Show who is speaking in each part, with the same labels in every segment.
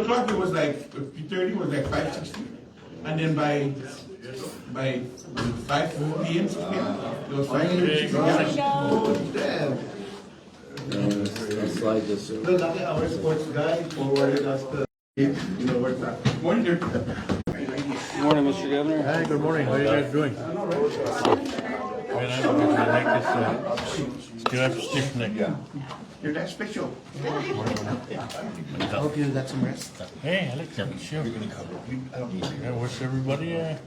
Speaker 1: o'clock it was like 30 was like 560, and then by 5 p.m. it was 5:30.
Speaker 2: Oh, damn.
Speaker 3: Slide this.
Speaker 2: The lucky our sports guy forwarded us the what's that?
Speaker 1: Morning, there.
Speaker 3: Good morning, Mr. Governor.
Speaker 4: Hi, good morning. How are you guys doing? Man, I'm looking at my neck. Still have stiff neck.
Speaker 1: Your next picture.
Speaker 2: I hope you got some rest.
Speaker 4: Hey, Alex, sure. Yeah, what's everybody? Hi,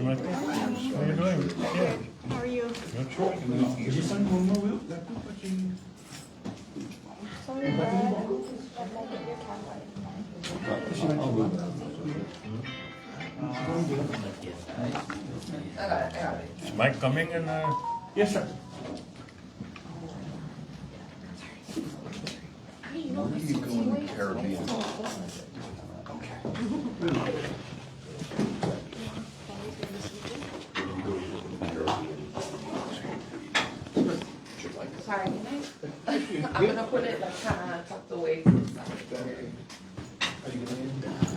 Speaker 4: Michael. How you doing? Yeah.
Speaker 5: How are you?
Speaker 4: Good.
Speaker 5: Sorry, Brad. I'd like your camera.
Speaker 4: Is Mike coming? And
Speaker 1: Yes, sir.
Speaker 6: Sorry, can I? I'm gonna put it like kind of tucked away to the side.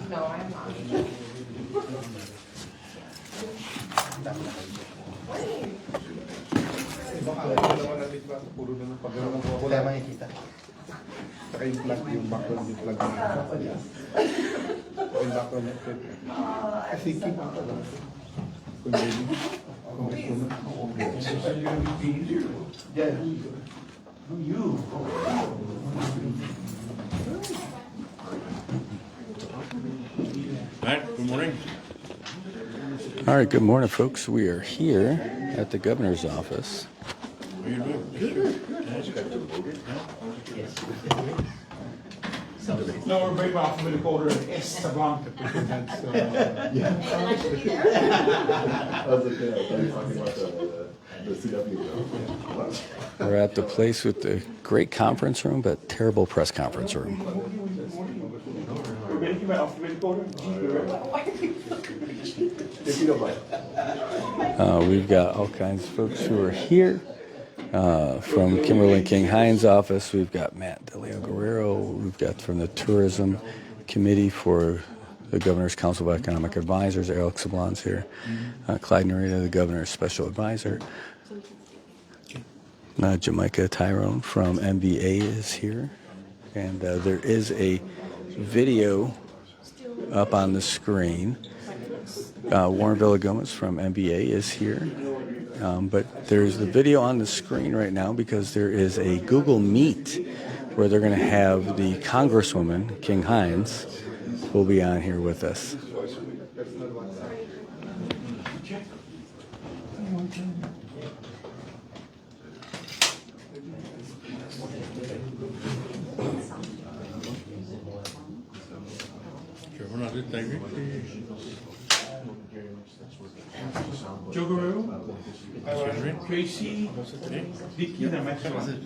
Speaker 6: No, I'm not.
Speaker 2: Wala makikita.
Speaker 7: Saka yung plug, yung background, yung plug. Yung background, kasi keep up lang. Kung hindi,
Speaker 2: Yeah. You.
Speaker 4: Matt, good morning.
Speaker 3: All right, good morning, folks. We are here at the governor's office.
Speaker 4: How you doing?
Speaker 1: No, we're very well familiar with order Esteban to present.
Speaker 7: I was okay, I thought you were talking about the CW.
Speaker 3: We're at the place with the great conference room, but terrible press conference room.
Speaker 1: We're very well familiar with order.
Speaker 7: If you don't mind.
Speaker 3: We've got all kinds of folks who are here. From Kimberly King Hines' office, we've got Matt DeLeo Guerrero. We've got from the Tourism Committee for the Governor's Council of Economic Advisors, Alex Sablon's here. Clyde Narita, the Governor's Special Advisor. Jamaica Tyrone from MBA is here. And there is a video up on the screen. Warren Villagomez from MBA is here. But there's the video on the screen right now because there is a Google Meet where they're going to have the Congresswoman, King Hines, will be on here with us.
Speaker 4: Sure, we're not just angry.
Speaker 1: Joe Guerrero, Tracy, Vicky, and Maxwell.
Speaker 6: I think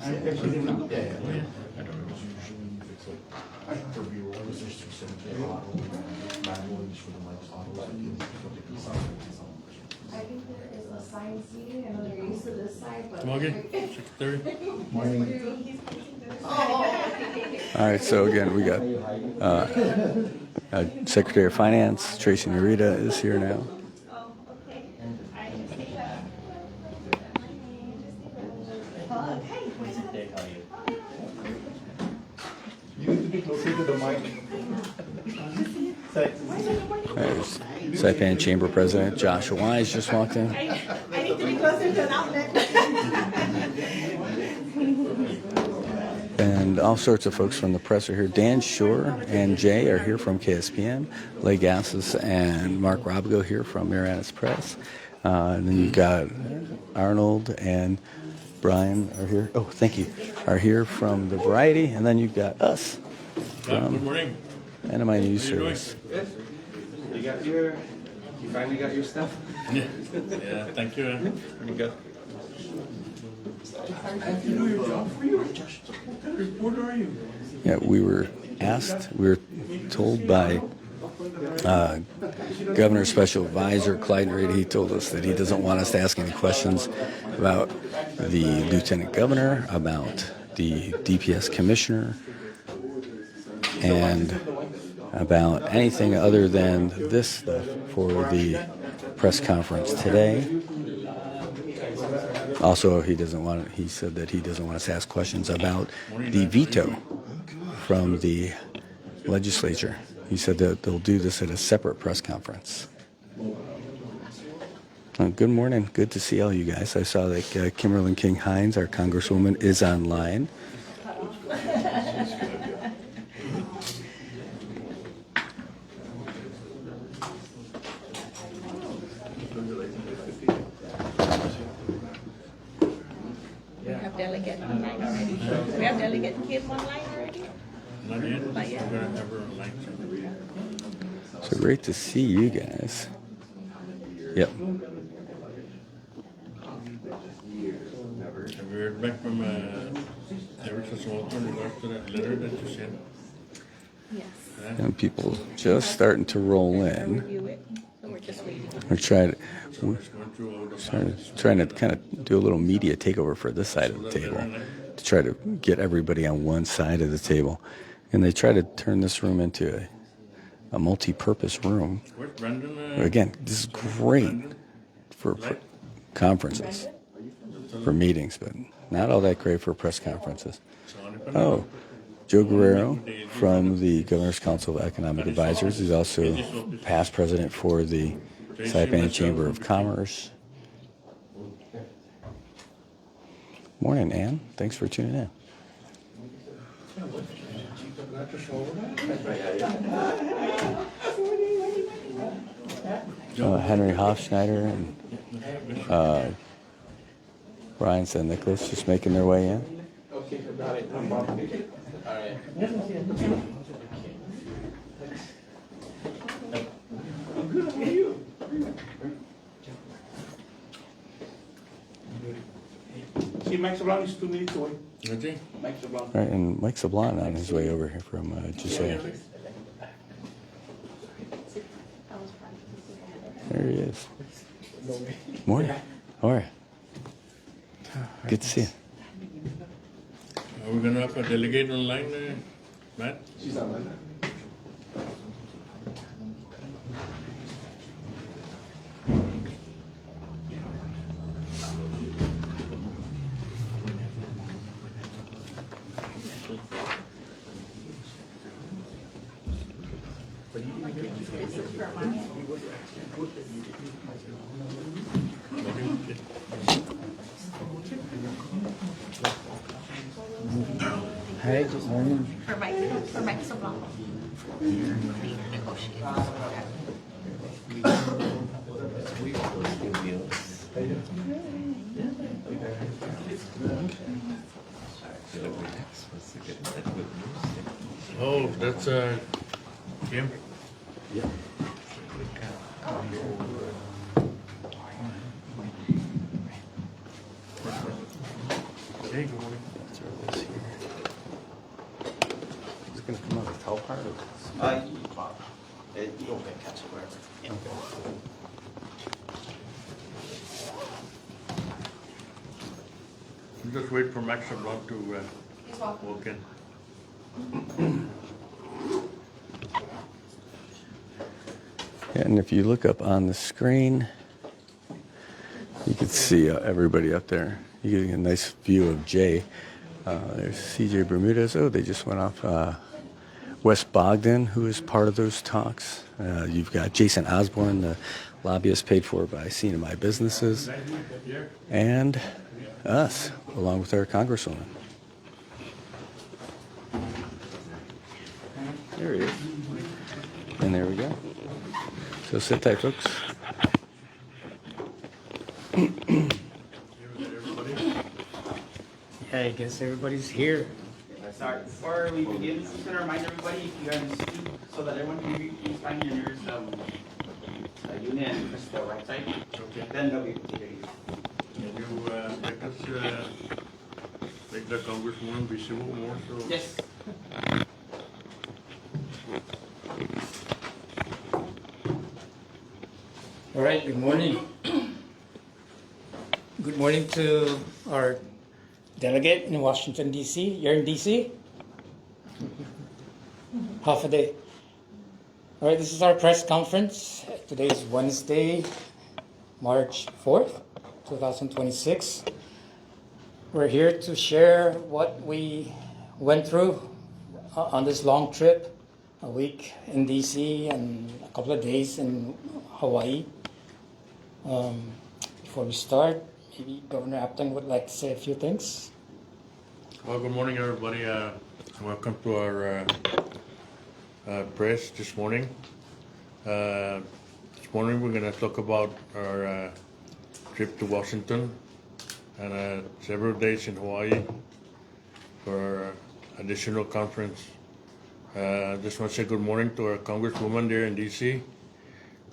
Speaker 6: there is assigned seating. I know you're used to this side, but.
Speaker 4: Come on, again. Secretary.
Speaker 3: All right, so again, we got Secretary of Finance, Tracy Narita is here now.
Speaker 7: You need to be closer to the mic.
Speaker 3: There's Saipan Chamber President Joshua Wise just walked in.
Speaker 5: I need to be closer to an outlet.
Speaker 3: And all sorts of folks from the press are here. Dan Shore and Jay are here from KSPM. Leigh Gassis and Mark Robigo here from Marianas Press. And then you've got Arnold and Brian are here. Oh, thank you. Are here from the Variety. And then you've got us
Speaker 4: Good morning.
Speaker 3: NMI News
Speaker 4: How you doing?
Speaker 3: Service.
Speaker 8: You finally got your stuff?
Speaker 4: Yeah, thank you.
Speaker 8: There you go.
Speaker 1: You know your job for you? What kind of reporter are you?
Speaker 3: Yeah, we were told by Governor's Special Advisor, Clyde Narita, he told us that he doesn't want us to ask any questions about the Lieutenant Governor, about the DPS Commissioner. and about anything other than this stuff for the press conference today. Also, he said that he doesn't want us to ask questions about the veto from the legislature. He said that they'll do this at a separate press conference. Good morning. Good to see all you guys. I saw that Kimberlyn King Hines, our congresswoman, is online.
Speaker 5: We have Delegate online already. We have Delegate Kim online already.
Speaker 4: Not yet.
Speaker 5: Not yet.
Speaker 4: I'm gonna have her online.
Speaker 3: So great to see you guys. Yep.
Speaker 4: Have you heard back from Everett Walter in regards to that letter that you sent?
Speaker 5: Yes.
Speaker 3: And people just starting to roll in.
Speaker 5: Review it. So we're just waiting.
Speaker 3: We're trying
Speaker 4: Going through all the
Speaker 3: trying to kind of do a little media takeover for this side of the table to try to get everybody on one side of the table. And they try to turn this room into a multi-purpose room.
Speaker 4: Where's Brandon?
Speaker 3: Again, this is great for conferences, for meetings, but not all that great for press conferences. Oh, Joe Guerrero from the Governor's Council of Economic Advisors. He's also past president for the Saipan Chamber of Commerce. Morning, Ann. Thanks for tuning in. Henry Hofschneider and Brian San Nicholas just making their way in.
Speaker 7: Okay, got it. I'm Bob. All right. I'm good. How are you? See, Max Brown is 2 minutes away.
Speaker 4: Okay.
Speaker 7: Max Brown.
Speaker 3: All right, and Mike Sablon on his way over here from Giselle. There he is. Morning. How are you? Good to see you.
Speaker 4: Are we gonna have a delegate online, Matt?
Speaker 7: She's online.
Speaker 9: Hey, good morning.
Speaker 5: For Mike Sablon.
Speaker 4: Oh, that's Kim. Hey, good morning.
Speaker 3: It's going to come out of the towel part of
Speaker 2: You don't get catch it wherever.
Speaker 4: Just wait for Max Sablon to walk in.
Speaker 3: Yeah, and if you look up on the screen, you can see everybody up there. You get a nice view of Jay. There's CJ Bermudez. Oh, they just went off. Wes Bogdan, who is part of those talks. You've got Jason Osborne, the lobbyist paid for by CNMI Businesses, and us, along with our congresswoman. There he is. And there we go. So sit tight, folks.
Speaker 9: Yeah, I guess everybody's here.
Speaker 10: Sorry, before we begin, just gonna remind everybody, if you guys speak, so that everyone can read, please find your nearest unit and press the right side.
Speaker 4: Okay.
Speaker 10: Then they'll be able to hear you.
Speaker 4: Can you make us make the congresswoman visible more? So
Speaker 10: Yes.
Speaker 9: All right, good morning. Good morning to our delegate in Washington, D.C. You're in D.C.? half a day. All right, this is our press conference. Today is Wednesday, March 4th, 2026. We're here to share what we went through on this long trip, a week in DC and a couple of days in Hawaii. Before we start, maybe Governor Apatang would like to say a few things.
Speaker 4: Well, good morning, everybody. Welcome to our press this morning. This morning we're going to talk about our trip to Washington and several days in Hawaii for our additional conference. Just want to say good morning to our Congresswoman there in DC.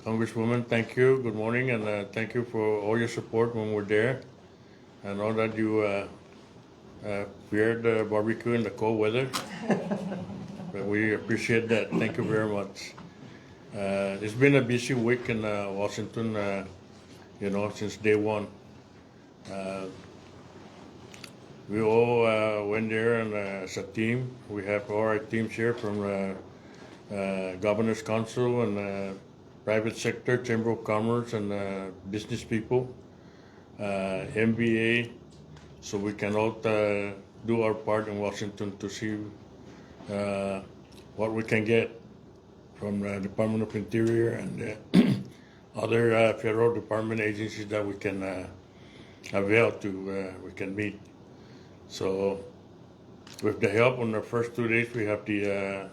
Speaker 4: Congresswoman, thank you. Good morning, and thank you for all your support when we're there. I know that you feared the barbecue in the cold weather, but we appreciate that. Thank you very much. It's been a busy week in Washington, since day one. We all went there and as a team. We have all our teams here from Governor's Council and private sector, Chamber of Commerce, and business people, MBA, so we can all do our part in Washington to see what we can get from the Department of Interior and other federal department agencies that we can avail to, we can meet. So with the help on the first 2 days, we have the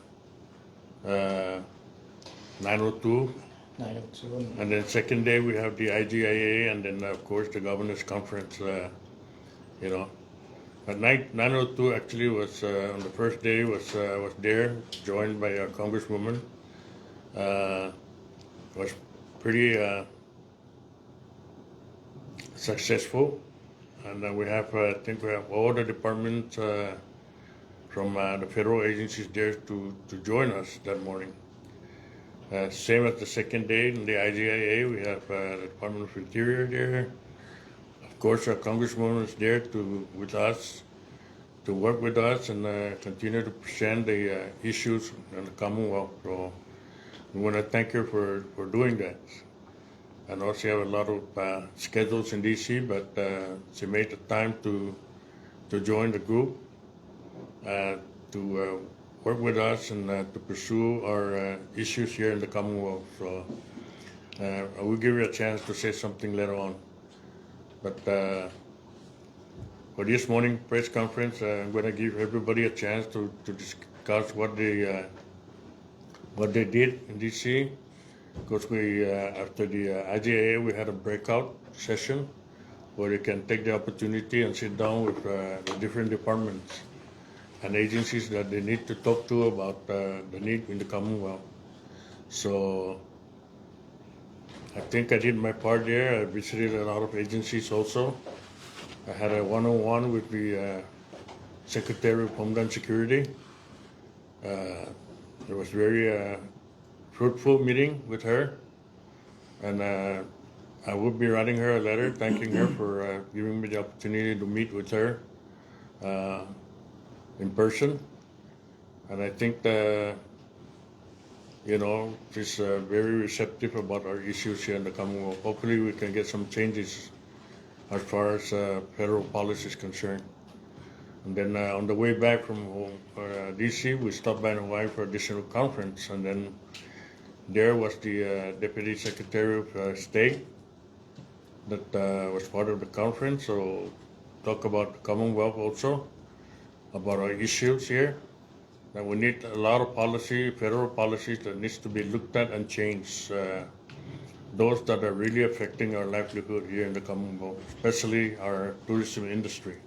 Speaker 4: 902.
Speaker 9: 902.
Speaker 4: And then second day we have the IGIA, and then of course the Governor's Conference, But 902 actually was, on the first day was there, joined by a Congresswoman. Was pretty successful. And then we have, I think we have all the departments from the federal agencies there to join us that morning. Same as the second day in the IGIA, we have the Department of Interior there. Of course, our Congresswoman is there with us, to work with us and continue to present the issues in the Commonwealth. So we want to thank her for doing that. I know she have a lot of schedules in DC, but she made the time to join the group, to work with us and to pursue our issues here in the Commonwealth. So I will give you a chance to say something later on. But for this morning press conference, I'm going to give everybody a chance to discuss what they did in DC. Because we, after the IGA, we had a breakout session where you can take the opportunity and sit down with the different departments and agencies that they need to talk to about the need in the Commonwealth. So I think I did my part there. I visited a lot of agencies also. I had a one-on-one with the Secretary of Homeland Security. It was very fruitful meeting with her, and I will be writing her a letter thanking her for giving me the opportunity to meet with her in person. And I think that, she's very receptive about our issues here in the Commonwealth. Hopefully we can get some changes as far as federal policy is concerned. And then on the way back from DC, we stopped by in Hawaii for additional conference, and then there was the Deputy Secretary of State that was part of the conference, so talk about the Commonwealth also, about our issues here, that we need a lot of policy, federal policies that needs to be looked at and changed, those that are really affecting our livelihood here in the Commonwealth, especially our tourism industry,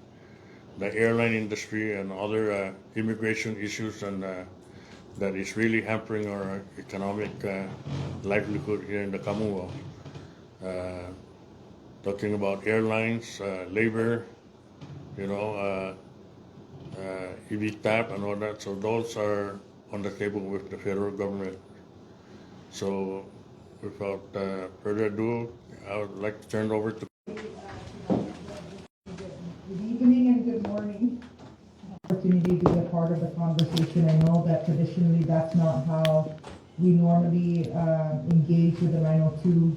Speaker 4: the airline industry, and other immigration issues, and that is really hampering our economic livelihood here in the Commonwealth. Talking about airlines, labor, EV tap and all that. So those are on the table with the federal government. So without further ado, I would like to turn it over to.
Speaker 11: Good evening and good morning. Opportunity to get part of the conversation. I know that traditionally that's not how we normally engage with the 902.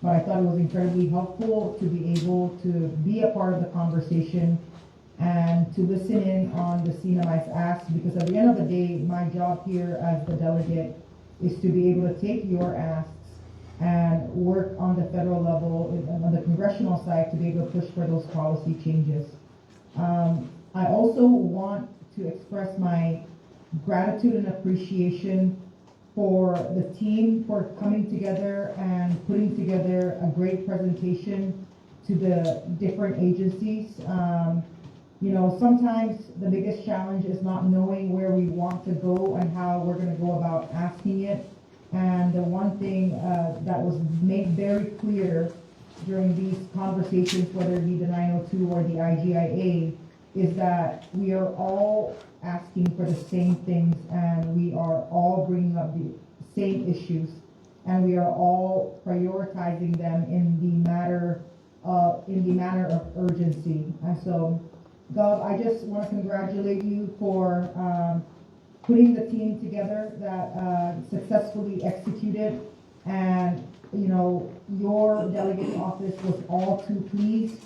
Speaker 11: But I thought it was incredibly helpful to be able to be a part of the conversation and to listen in on the CNMI's asks, because at the end of the day, my job here as the delegate is to be able to take your asks and work on the federal level, on the congressional side, to be able to push for those policy changes. I also want to express my gratitude and appreciation for the team for coming together and putting together a great presentation to the different agencies. You know, sometimes the biggest challenge is not knowing where we want to go and how we're going to go about asking it. And the one thing that was made very clear during these conversations, whether it be the 902 or the IGIA, is that we are all asking for the same things, and we are all bringing up the same issues, and we are all prioritizing them in the manner of urgency. And so, Gov, I just want to congratulate you for putting the team together that successfully executed, and you know, your delegate office was all too pleased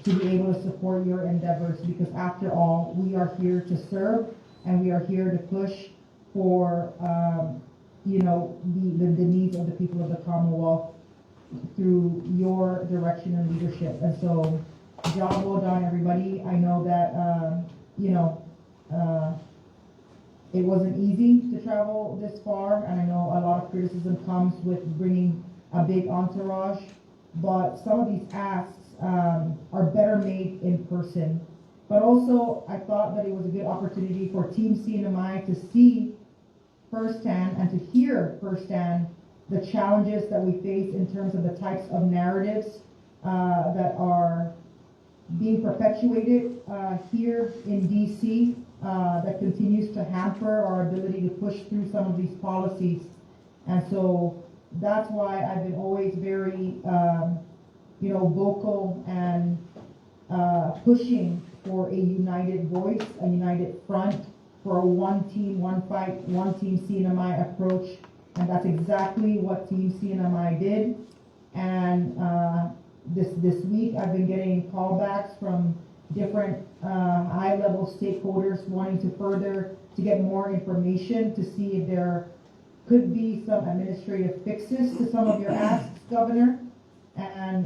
Speaker 11: to be able to support your endeavors, because after all, we are here to serve, and we are here to push for you know, the needs of the people of the Commonwealth through your direction and leadership. And so, job well done, everybody. I know that you know, it wasn't easy to travel this far, and I know a lot of criticism comes with bringing a big entourage, but some of these asks are better made in person. But also, I thought that it was a good opportunity for Team CNMI to see firsthand and to hear firsthand the challenges that we face in terms of the types of narratives that are being perpetuated here in DC that continues to hamper our ability to push through some of these policies. And so that's why I've been always very you know, vocal and pushing for a united voice, a united front, for a one team, one fight, one team CNMI approach. And that's exactly what Team CNMI did. And this week I've been getting callbacks from different high-level stakeholders wanting to get more information to see if there could be some administrative fixes to some of your asks, Governor. And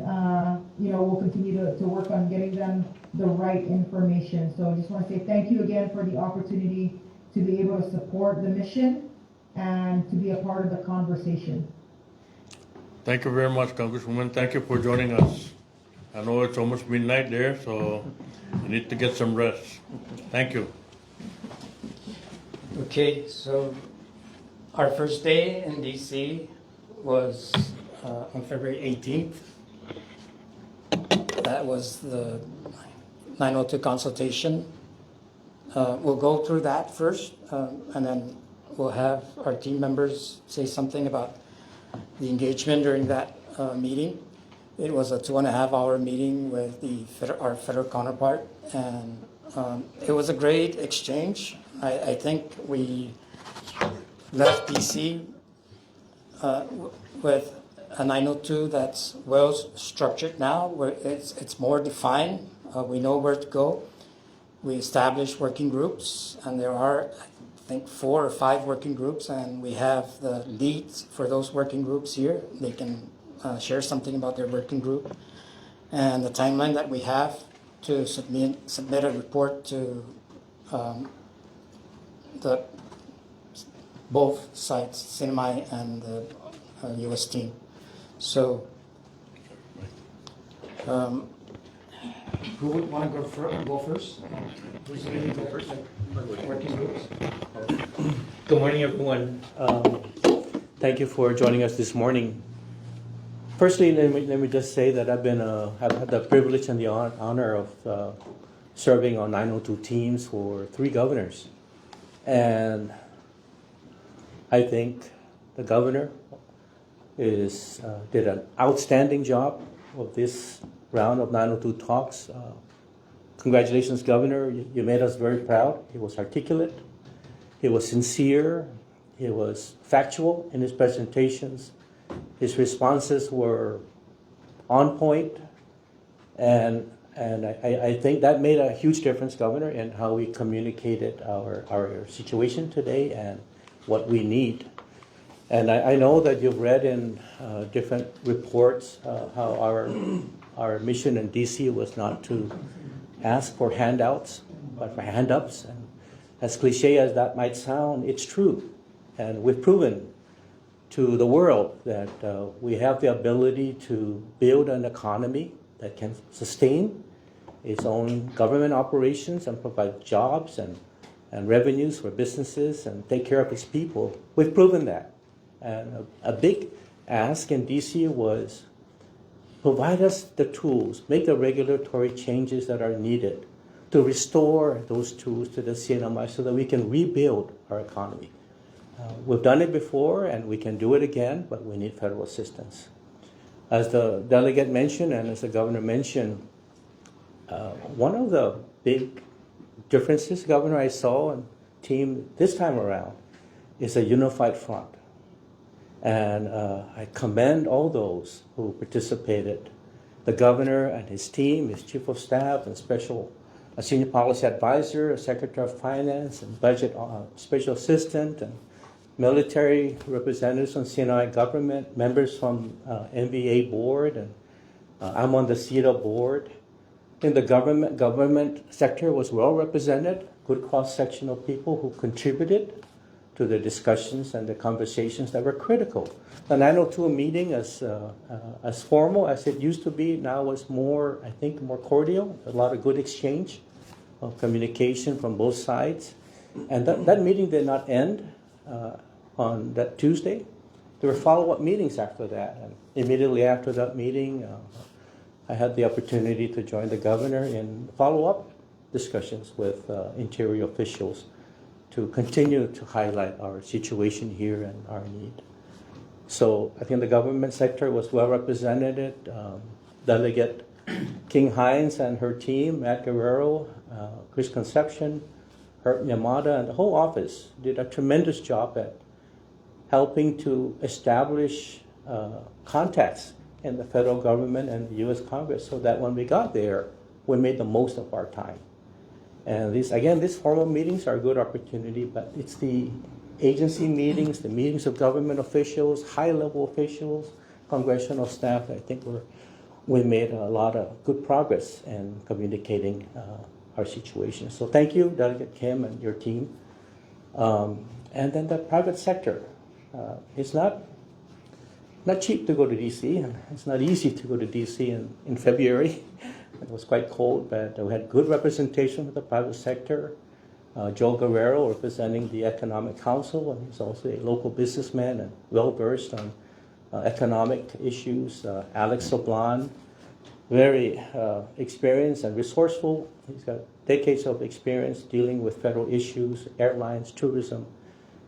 Speaker 11: you know, we'll continue to work on getting them the right information. So I just want to say thank you again for the opportunity to be able to support the mission and to be a part of the conversation.
Speaker 4: Thank you very much, Congresswoman. Thank you for joining us. I know it's almost midnight there, so you need to get some rest. Thank you.
Speaker 9: Okay, so our first day in DC was on February 18th. That was the 902 consultation. We'll go through that first, and then we'll have our team members say something about the engagement during that meeting. It was a 2.5-hour meeting with our federal counterpart, and it was a great exchange. I think we left DC with a 902 that's well structured now, where it's more defined. We know where to go. We established working groups, and there are, I think, 4 or 5 working groups, and we have the leads for those working groups here. They can share something about their working group, and the timeline that we have to submit a report to both sides, CNMI and the U.S. team. So, who would want to go first? Who's going to go first? Working groups.
Speaker 12: Good morning, everyone. Thank you for joining us this morning. Firstly, let me just say that I've had the privilege and the honor of serving on 902 teams for 3 governors, and I think the governor did an outstanding job of this round of 902 talks. congratulations, Governor. You made us very proud. He was articulate. He was sincere. He was factual in his presentations. His responses were on point, and I think that made a huge difference, Governor, in how we communicated our situation today and what we need. And I know that you've read in different reports how our mission in DC was not to ask for handouts, but for hand-ups. And as cliche as that might sound, it's true. And we've proven to the world that we have the ability to build an economy that can sustain its own government operations and provide jobs and revenues for businesses and take care of its people. We've proven that. And a big ask in DC was provide us the tools, make the regulatory changes that are needed to restore those tools to the CNMI so that we can rebuild our economy. We've done it before and we can do it again, but we need federal assistance. As the delegate mentioned and as the governor mentioned, one of the big differences, Governor, I saw and team this time around is a unified front. And I commend all those who participated. The governor and his team, his chief of staff and a senior policy advisor, a secretary of finance and budget special assistant and military representatives from CNI government, members from MVA board, and I'm on the CETA board. In the government sector was well represented, good cross-section of people who contributed to the discussions and the conversations that were critical. The 902 meeting, as formal as it used to be, now was more, I think, more cordial, a lot of good exchange of communication from both sides. And that meeting did not end on that Tuesday. There were follow-up meetings after that. And immediately after that meeting, I had the opportunity to join the governor in follow-up discussions with interior officials to continue to highlight our situation here and our need. So I think the government sector was well represented. Delegate King Hines and her team, Matt Guerrero, Chris Concepcion, Herb Yamada, and the whole office did a tremendous job at helping to establish contacts in the federal government and the U.S. Congress so that when we got there, we made the most of our time. And these formal meetings are a good opportunity, but it's the agency meetings, the meetings of government officials, high-level officials, congressional staff. I think we made a lot of good progress in communicating our situation. So thank you, Delegate Kim and your team. And then the private sector. It's not cheap to go to D.C., and it's not easy to go to D.C. in February. It was quite cold, but we had good representation of the private sector. Joe Guerrero representing the Economic Council, and he's also a local businessman and well-versed on economic issues. Alex Soblan, very experienced and resourceful. He's got decades of experience dealing with federal issues, airlines, tourism.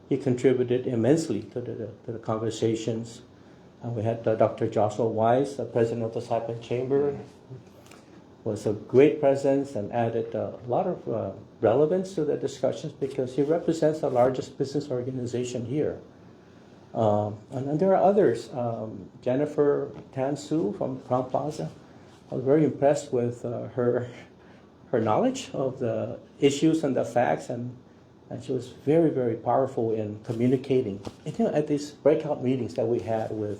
Speaker 12: He contributed immensely to the conversations. We had Dr. Joshua Weiss, the president of the Saipan Chamber, was a great presence and added a lot of relevance to the discussions because he represents the largest business organization here. And there are others. Jennifer Tansu from Crown Plaza. I was very impressed with her knowledge of the issues and the facts, and she was very, very powerful in communicating. At these breakout meetings that we had with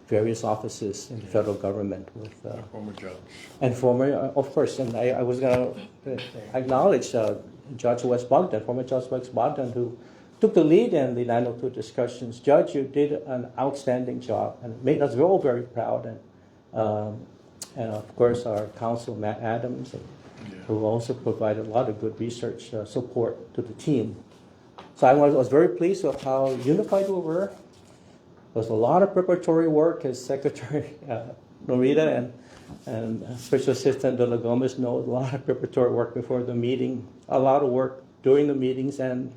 Speaker 12: various offices in the federal government, with
Speaker 4: former judge.
Speaker 12: And former, of course, and I was going to acknowledge Judge Wes Bogdan, former Judge Wes Bogdan, who took the lead in the 902 discussions. Judge, you did an outstanding job and made us all very proud. And of course, our counsel, Matt Adams, who also provided a lot of good research support to the team. So I was very pleased with how unified we were. There was a lot of preparatory work, as Secretary Norita and Special Assistant De La Gomez knows, a lot of preparatory work before the meeting, a lot of work during the meetings, and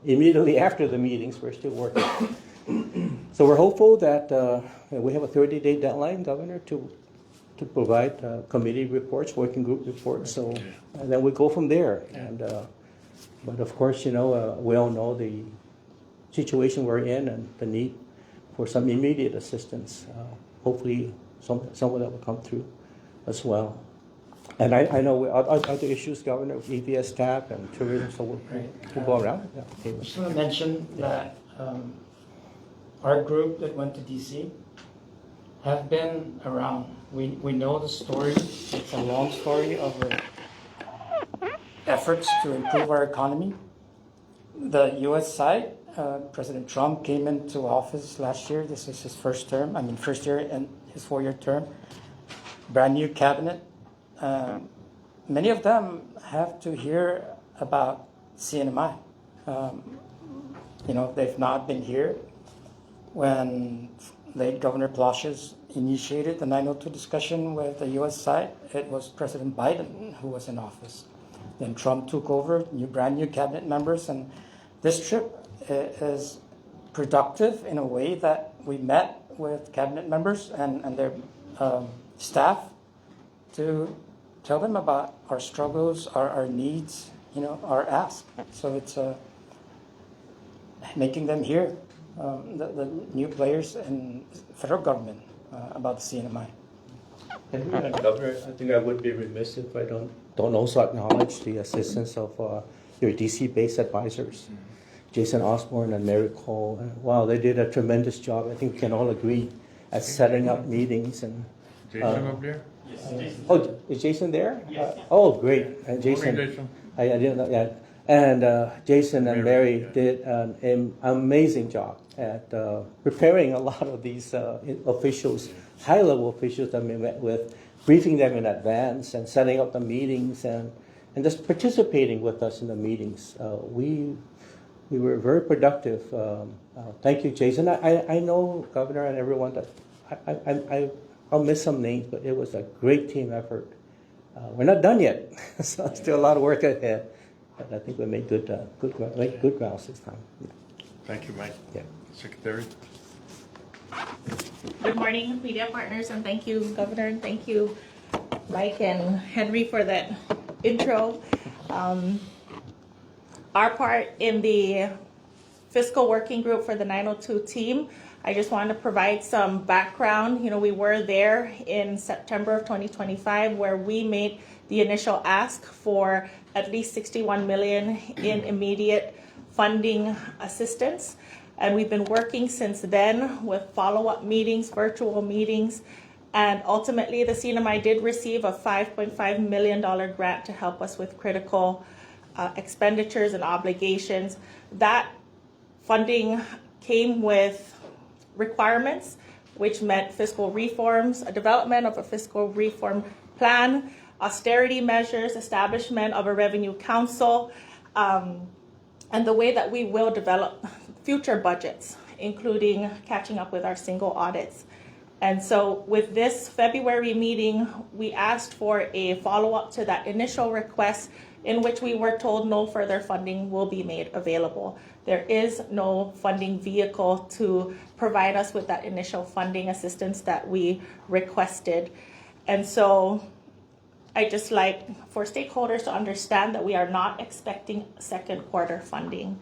Speaker 12: immediately after the meetings, we're still working. So we're hopeful that we have a 30-day deadline, Governor, to to provide committee reports, working group reports. So and then we go from there. And but of course, we all know the situation we're in and the need for some immediate assistance. Hopefully, some of that will come through as well. And I know other issues, Governor, with EVS staff and tourism, so we'll go around. Yeah, okay.
Speaker 9: I just want to mention that our group that went to DC have been around. We know the story. It's a long story of efforts to improve our economy. The U.S. side, President Trump came into office last year. This is his first year in his 4-year term. Brand new cabinet. Many of them have to hear about CNMI. They've not been here. When late Governor Ploshas initiated the 902 discussion with the U.S. side, it was President Biden who was in office. Then Trump took over, brand new cabinet members, and this trip is productive in a way that we met with cabinet members and their staff to tell them about our struggles, our needs, our ask. So it's making them hear the new players in federal government about the CNMI.
Speaker 12: And Governor, I think I would be remiss if I don't also acknowledge the assistance of your DC-based advisors, Jason Osborne and Mary Cole. Wow, they did a tremendous job. I think we can all agree at setting up meetings and.
Speaker 4: Jason up there?
Speaker 12: Oh, is Jason there?
Speaker 10: Yes.
Speaker 12: Oh, great. And Jason.
Speaker 4: Morning, Jason.
Speaker 12: I didn't know that. And Jason and Mary did an amazing job at preparing a lot of these officials, high-level officials that we met with, briefing them in advance and setting up the meetings and just participating with us in the meetings. We were very productive. Thank you, Jason. I know, Governor, and everyone, that I'll miss some names, but it was a great team effort. We're not done yet, so still a lot of work ahead. But I think we made good grounds this time.
Speaker 4: Thank you, Mike.
Speaker 12: Yeah.
Speaker 4: Secretary.
Speaker 5: Good morning, media partners, and thank you, Governor, and thank you, Mike and Henry, for that intro. Our part in the fiscal working group for the 902 team, I just wanted to provide some background. We were there in September of 2025 where we made the initial ask for at least $61 million in immediate funding assistance. And we've been working since then with follow-up meetings, virtual meetings, and ultimately the CNMI did receive a $5.5 million grant to help us with critical expenditures and obligations. That funding came with requirements, which meant fiscal reforms, a development of a fiscal reform plan, austerity measures, establishment of a revenue council, and the way that we will develop future budgets, including catching up with our single audits. And so with this February meeting, we asked for a follow-up to that initial request in which we were told no further funding will be made available. There is no funding vehicle to provide us with that initial funding assistance that we requested. And so I just like for stakeholders to understand that we are not expecting second quarter funding.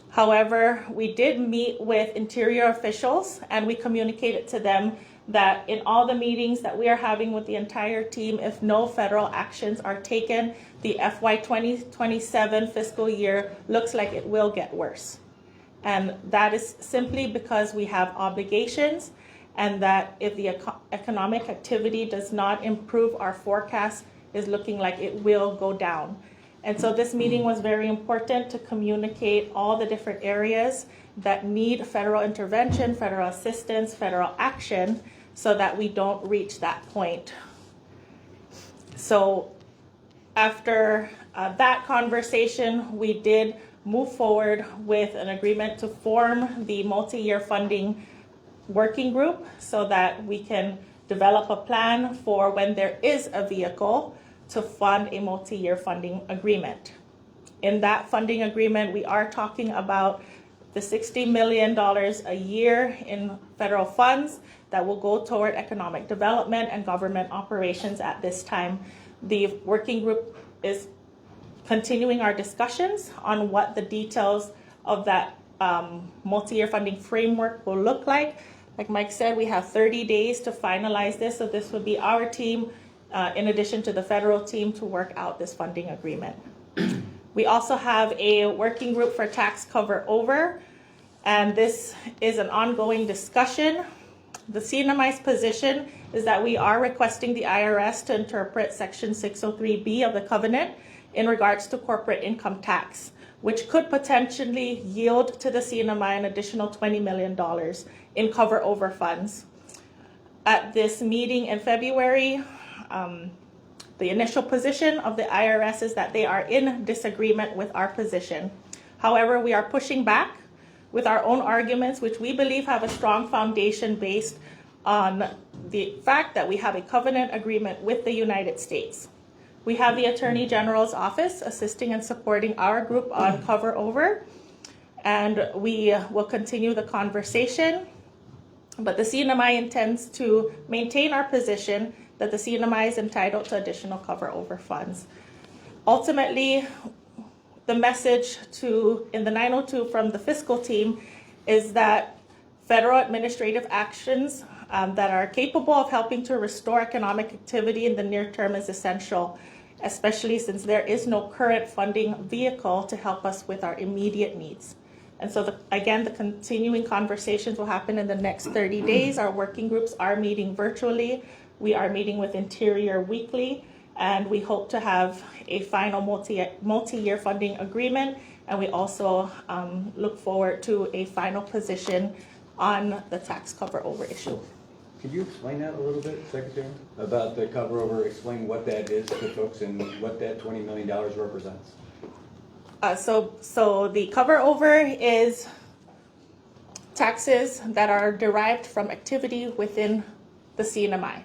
Speaker 5: However, we did meet with Interior officials and we communicated to them that in all the meetings that we are having with the entire team, if no federal actions are taken, the FY 2027 fiscal year looks like it will get worse. And that is simply because we have obligations, and that if the economic activity does not improve, our forecast is looking like it will go down. And so this meeting was very important to communicate all the different areas that need federal intervention, federal assistance, federal action, so that we don't reach that point. So after that conversation, we did move forward with an agreement to form the multi-year funding working group so that we can develop a plan for when there is a vehicle to fund a multi-year funding agreement. In that funding agreement, we are talking about the $60 million a year in federal funds that will go toward economic development and government operations at this time. The working group is continuing our discussions on what the details of that multi-year funding framework will look like. Like Mike said, we have 30 days to finalize this, so this would be our team, in addition to the federal team, to work out this funding agreement. We also have a working group for tax cover over, and this is an ongoing discussion. The CNMI's position is that we are requesting the IRS to interpret Section 603B of the covenant in regards to corporate income tax, which could potentially yield to the CNMI an additional $20 million in cover over funds. At this meeting in February, the initial position of the IRS is that they are in disagreement with our position. However, we are pushing back with our own arguments, which we believe have a strong foundation based on the fact that we have a covenant agreement with the United States. We have the Attorney General's office assisting and supporting our group on cover over, and we will continue the conversation. But the CNMI intends to maintain our position that the CNMI is entitled to additional cover over funds. Ultimately, the message in the 902 from the fiscal team is that federal administrative actions that are capable of helping to restore economic activity in the near term is essential, especially since there is no current funding vehicle to help us with our immediate needs. And so, again, the continuing conversations will happen in the next 30 days. Our working groups are meeting virtually. We are meeting with Interior weekly, and we hope to have a final multi-year funding agreement. And we also look forward to a final position on the tax cover over issue.
Speaker 3: Could you explain that a little bit, Secretary? About the cover over, explain what that is to folks and what that $20 million represents.
Speaker 5: So the cover over is taxes that are derived from activity within the CNMI.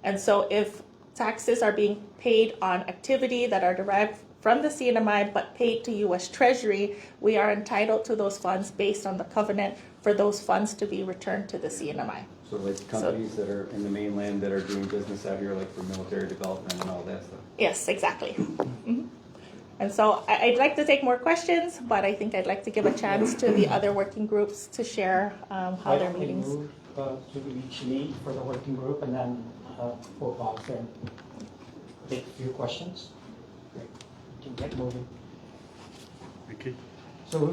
Speaker 5: And so if taxes are being paid on activity that are derived from the CNMI but paid to U.S. Treasury, we are entitled to those funds based on the covenant for those funds to be returned to the CNMI.
Speaker 3: So like companies that are in the mainland that are doing business out here, like for military development and all that stuff?
Speaker 5: Yes, exactly. Mm-hmm. And so I'd like to take more questions, but I think I'd like to give a chance to the other working groups to share how their meetings.
Speaker 9: Move to each lead for the working group, and then we'll pause and take a few questions. Great. We can get moving.
Speaker 4: Okay.
Speaker 9: So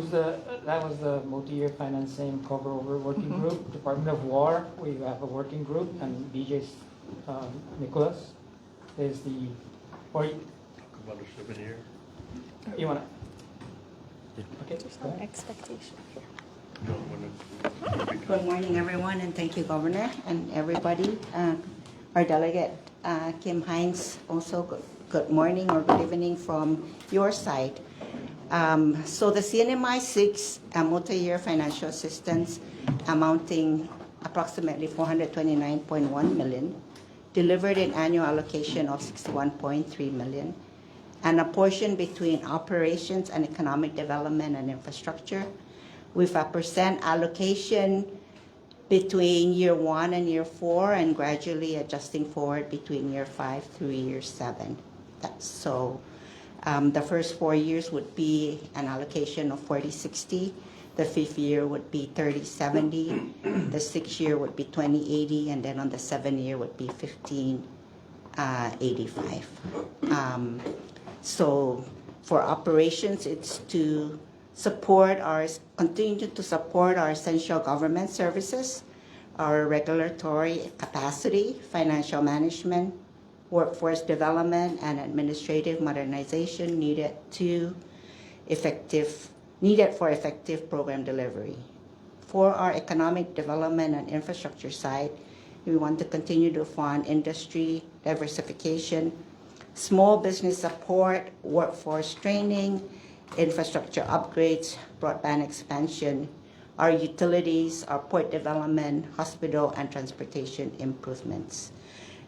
Speaker 9: that was the multi-year financing cover over working group. Department of War, we have a working group, and BJ Nicholas is the, or
Speaker 4: Talk about the 7 year.
Speaker 9: you want to? Okay.
Speaker 5: There's no expectation.
Speaker 13: Good morning, everyone, and thank you, Governor, and everybody. Our delegate, Kim Hines, also good morning or good evening from your side. So the CNMI seeks a multi-year financial assistance amounting approximately $429.1 million, delivered an annual allocation of $61.3 million, and a portion between operations and economic development and infrastructure, with a percent allocation between year 1 and year 4, and gradually adjusting forward between year 5 through year 7. So the first 4 years would be an allocation of 40-60. The 5th year would be 30-70. The 6th year would be 20-80, and then on the 7th year would be 15-85. So for operations, it's to continue to support our essential government services, our regulatory capacity, financial management, workforce development, and administrative modernization needed for effective program delivery. For our economic development and infrastructure side, we want to continue to fund industry diversification, small business support, workforce training, infrastructure upgrades, broadband expansion, our utilities, our port development, hospital, and transportation improvements.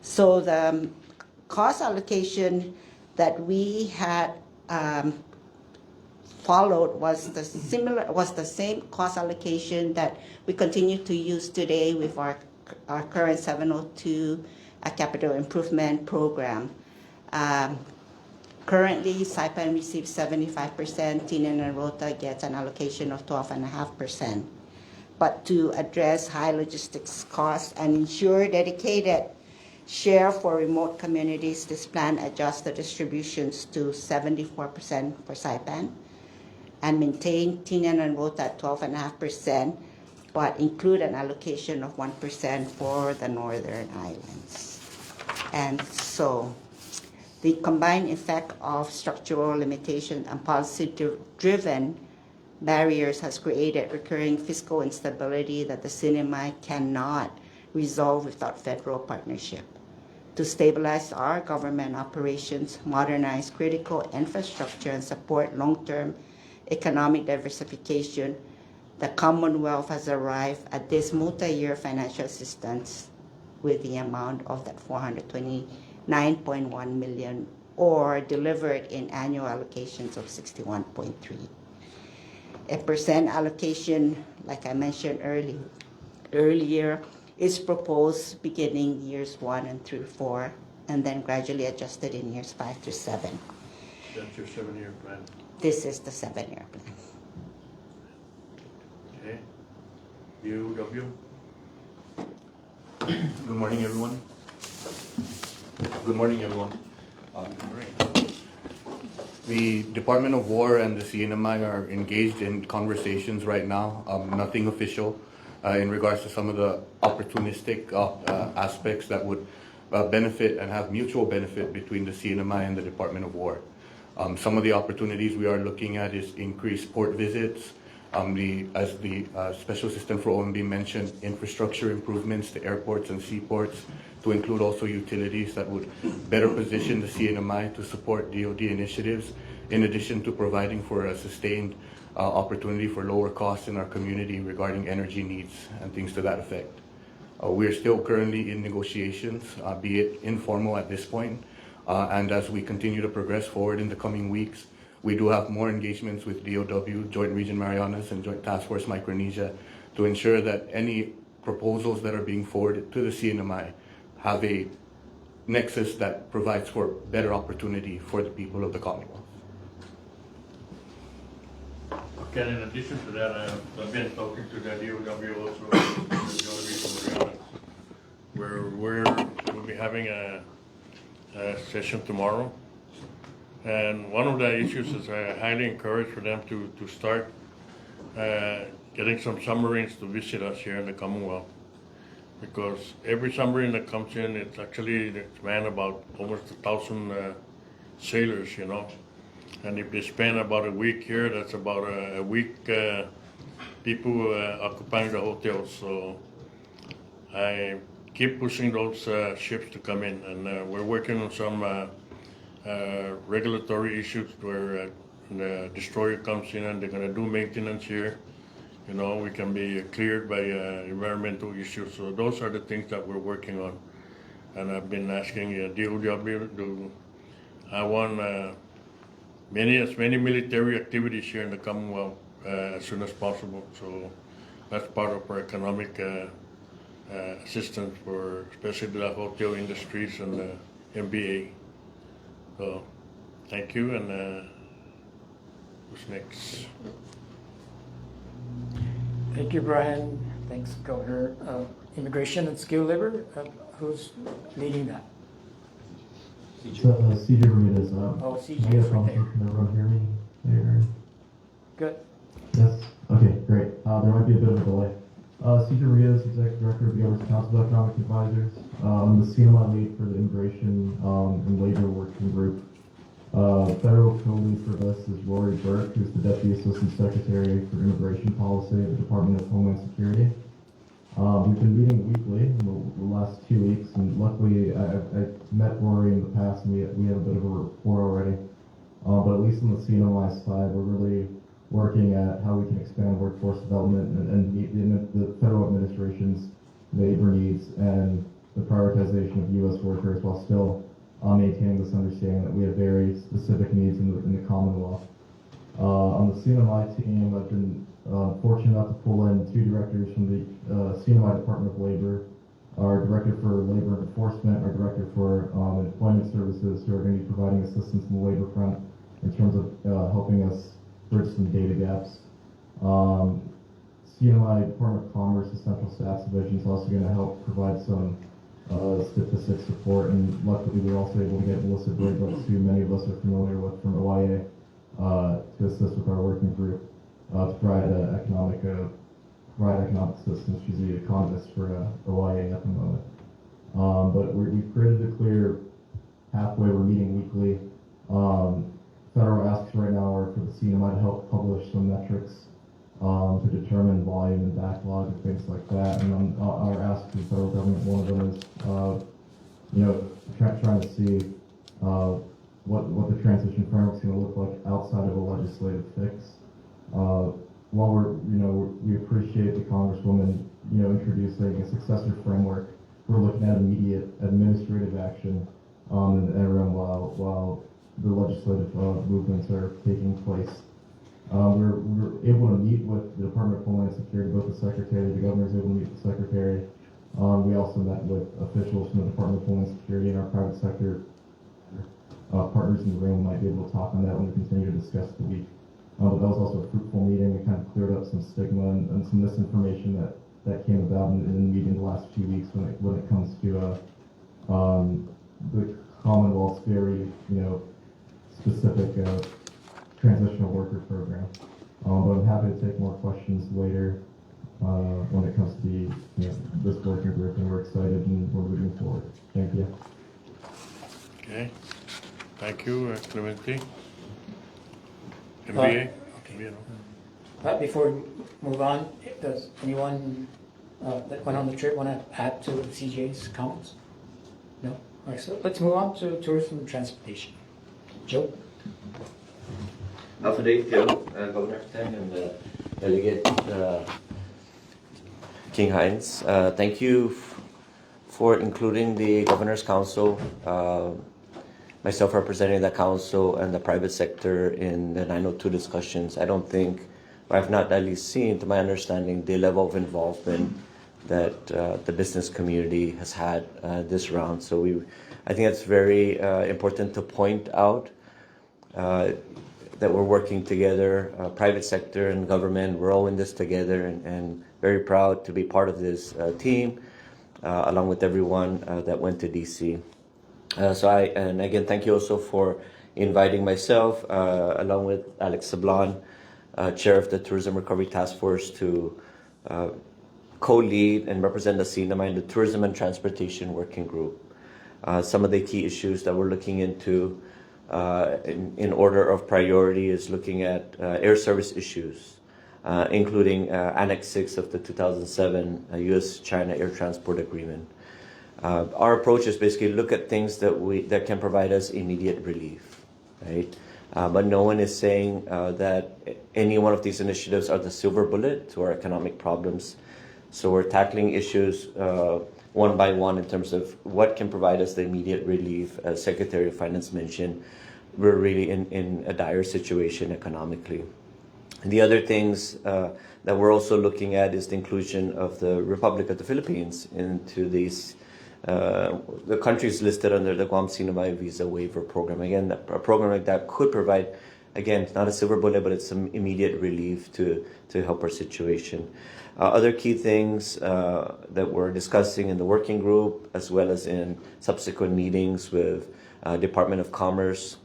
Speaker 13: So the cost allocation that we had followed was the same cost allocation that we continue to use today with our current 702 capital improvement program. Currently, Saipan receives 75%, Tinen and Rota gets an allocation of 12.5%. But to address high logistics costs and ensure dedicated share for remote communities, this plan adjusts the distributions to 74% for Saipan and maintain Tinen and Rota at 12.5%, but include an allocation of 1% for the Northern Islands. And so the combined effect of structural limitations and policy-driven barriers has created recurring fiscal instability that the CNMI cannot resolve without federal partnership. To stabilize our government operations, modernize critical infrastructure, and support long-term economic diversification, the Commonwealth has arrived at this multi-year financial assistance with the amount of that 429.1 million, or delivered in annual allocations of 61.3. A percent allocation, like I mentioned earlier, is proposed beginning years 1 and through 4, and then gradually adjusted in years 5 to 7.
Speaker 4: That's your 7-year plan.
Speaker 13: This is the 7-year plan.
Speaker 4: Okay. UW?
Speaker 14: Good morning, everyone. Good morning, everyone. The Department of War and the CNMI are engaged in conversations right now, nothing official, in regards to some of the opportunistic aspects that would benefit and have mutual benefit between the CNMI and the Department of War. Some of the opportunities we are looking at is increased port visits, as the Special Assistant for OMB mentioned, infrastructure improvements to airports and seaports, to include also utilities that would better position the CNMI to support DoD initiatives, in addition to providing for a sustained opportunity for lower costs in our community regarding energy needs and things to that effect. We are still currently in negotiations, be it informal at this point, and as we continue to progress forward in the coming weeks, we do have more engagements with DOW, Joint Region Marianas, and Joint Task Force Micronesia to ensure that any proposals that are being forwarded to the CNMI have a nexus that provides for better opportunity for the people of the Commonwealth.
Speaker 4: Okay, and in addition to that, I've been talking to the DOW also, where we'll be having a session tomorrow. And one of the issues is I highly encourage for them to start getting some submarines to visit us here in the Commonwealth. Because every submarine that comes in, it's manned about almost 1,000 sailors, you know. And if they spend about a week here, that's about a week people occupying the hotels. So I keep pushing those ships to come in, and we're working on some regulatory issues where the destroyer comes in and they're going to do maintenance here. You know, we can be cleared by environmental issues. So those are the things that we're working on. And I've been asking DOW to, I want as many military activities here in the Commonwealth as soon as possible. So that's part of our economic assistance for especially the hotel industries and the MBA. So thank you, and who's next?
Speaker 9: Thank you, Brian. Thanks, Governor. Immigration and skilled labor, who's leading that?
Speaker 15: CJ Ramirez.
Speaker 9: Oh, CJ.
Speaker 15: Can everyone hear me? There.
Speaker 9: Good.
Speaker 15: Yes. Okay, great. There might be a bit of a delay. CJ Ramirez, Executive Director of the Governor's Council of Economic Advisors. I'm the CNMI lead for the Immigration and Labor Working Group. Federal co-lead for this is Rory Burke, who's the Deputy Assistant Secretary for Immigration Policy at the Department of Homeland Security. We've been meeting weekly in the last 2 weeks, and luckily I met Rory in the past, and we have a bit of a rapport already. But at least on the CNMI side, we're really working at how we can expand workforce development and meet the federal administration's labor needs and the prioritization of U.S. workers while still maintaining this understanding that we have very specific needs in the Commonwealth. On the CNMI team, I've been fortunate enough to pull in 2 directors from the CNMI Department of Labor, our Director for Labor Enforcement, our Director for Employment Services, who are going to be providing assistance in the labor front in terms of helping us bridge some data gaps. CNMI Department of Commerce, the Central Staffs Division, is also going to help provide some statistics support, and luckily we were also able to get Melissa Braybrook, who many of us are familiar with from OIA, to assist with our working group to provide economic assistance. She's the economist for OIA at the moment. But we've created a clear pathway. We're meeting weekly. Federal asks right now are for the CNMI to help publish some metrics to determine volume and backlog and things like that. And our ask to the federal government, one of them is, trying to see what the transition framework is going to look like outside of a legislative fix. While we appreciate the Congresswoman, introducing a successor framework, we're looking at immediate administrative action in the interim while the legislative movements are taking place. We're able to meet with the Department of Homeland Security, both the Secretary, the Governor is able to meet with the Secretary. We also met with officials from the Department of Homeland Security and our private sector partners in the room. Might be able to talk on that when we continue to discuss the week. But that was also a fruitful meeting. We kind of cleared up some stigma and some misinformation that came about in the meeting the last few weeks when it comes to the Commonwealth's very specific transitional worker program. But I'm happy to take more questions later when it comes to this working group, and we're excited and we're moving forward. Thank you.
Speaker 4: Okay. Thank you, Clemente. MBA?
Speaker 9: Okay. Before we move on, does anyone that went on the trip want to add to CJ's comments? No? All right, so let's move on to tourism and transportation. Joe?
Speaker 8: Alpha Joe, Governor Apatang, and Delegate King Hines. Thank you for including the Governor's Council, myself representing the Council and the private sector in the 902 discussions. I don't think, or I've not at least seen, to my understanding, the level of involvement that the business community has had this round. So I think it's very important to point out that we're working together, private sector and government. We're all in this together, and very proud to be part of this team, along with everyone that went to DC. And again, thank you also for inviting myself, along with Alex Sablan, Chair of the Tourism Recovery Task Force, to co-lead and represent the CNMI in the Tourism and Transportation Working Group. Some of the key issues that we're looking into in order of priority is looking at air service issues, including Annex 6 of the 2007 U.S.-China Air Transport Agreement. Our approach is basically look at things that can provide us immediate relief, right? But no one is saying that any one of these initiatives are the silver bullet to our economic problems. So we're tackling issues one by one in terms of what can provide us the immediate relief. As Secretary of Finance mentioned, we're really in a dire situation economically. And the other things that we're also looking at is the inclusion of the Republic of the Philippines into these the countries listed under the Guam CNMI Visa Waiver Program. Again, a program like that could provide, again, it's not a silver bullet, but it's some immediate relief to help our situation. Other key things that we're discussing in the working group, as well as in subsequent meetings with Department of Commerce,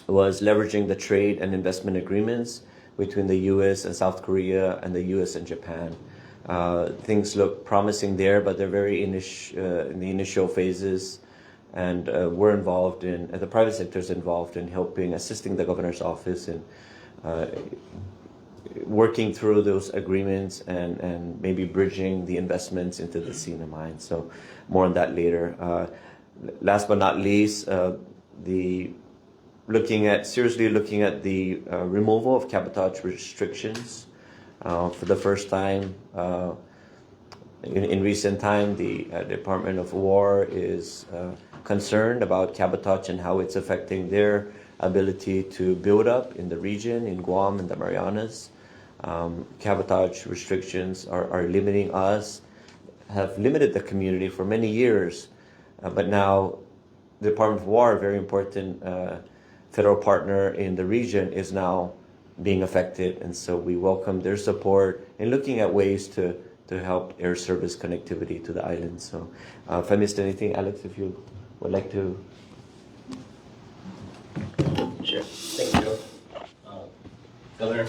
Speaker 8: was leveraging the trade and investment agreements between the U.S. and South Korea and the U.S. and Japan. Things look promising there, but they're very in the initial phases, and we're involved in, the private sector is involved in assisting the governor's office in working through those agreements and maybe bridging the investments into the CNMI. So more on that later. Last but not least, seriously looking at the removal of cabotage restrictions. For the first time in recent time, the Department of War is concerned about cabotage and how it's affecting their ability to build up in the region, in Guam and the Marianas. Cabotage restrictions are limiting us, have limited the community for many years, but now the Department of War, a very important federal partner in the region, is now being affected, and so we welcome their support in looking at ways to help air service connectivity to the island. So if I missed anything, Alex, if you would like to.
Speaker 16: Sure. Thank you, Governor.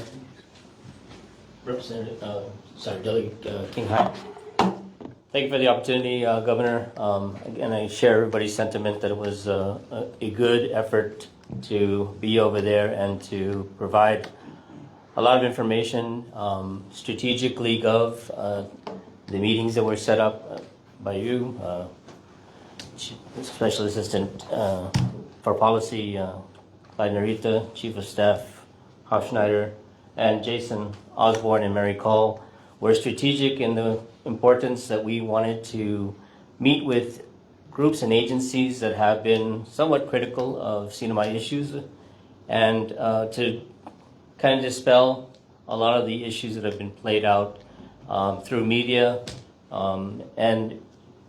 Speaker 16: Representative, Delegate King High. Thank you for the opportunity, Governor. Again, I share everybody's sentiment that it was a good effort to be over there and to provide a lot of information. Strategically, Gov, the meetings that were set up by you, Special Assistant for Policy, Clyde Narita, Chief of Staff, Hofschneider, and Jason Osborne and Mary Cole, were strategic in the importance that we wanted to meet with groups and agencies that have been somewhat critical of CNMI issues and to kind of dispel a lot of the issues that have been played out through media and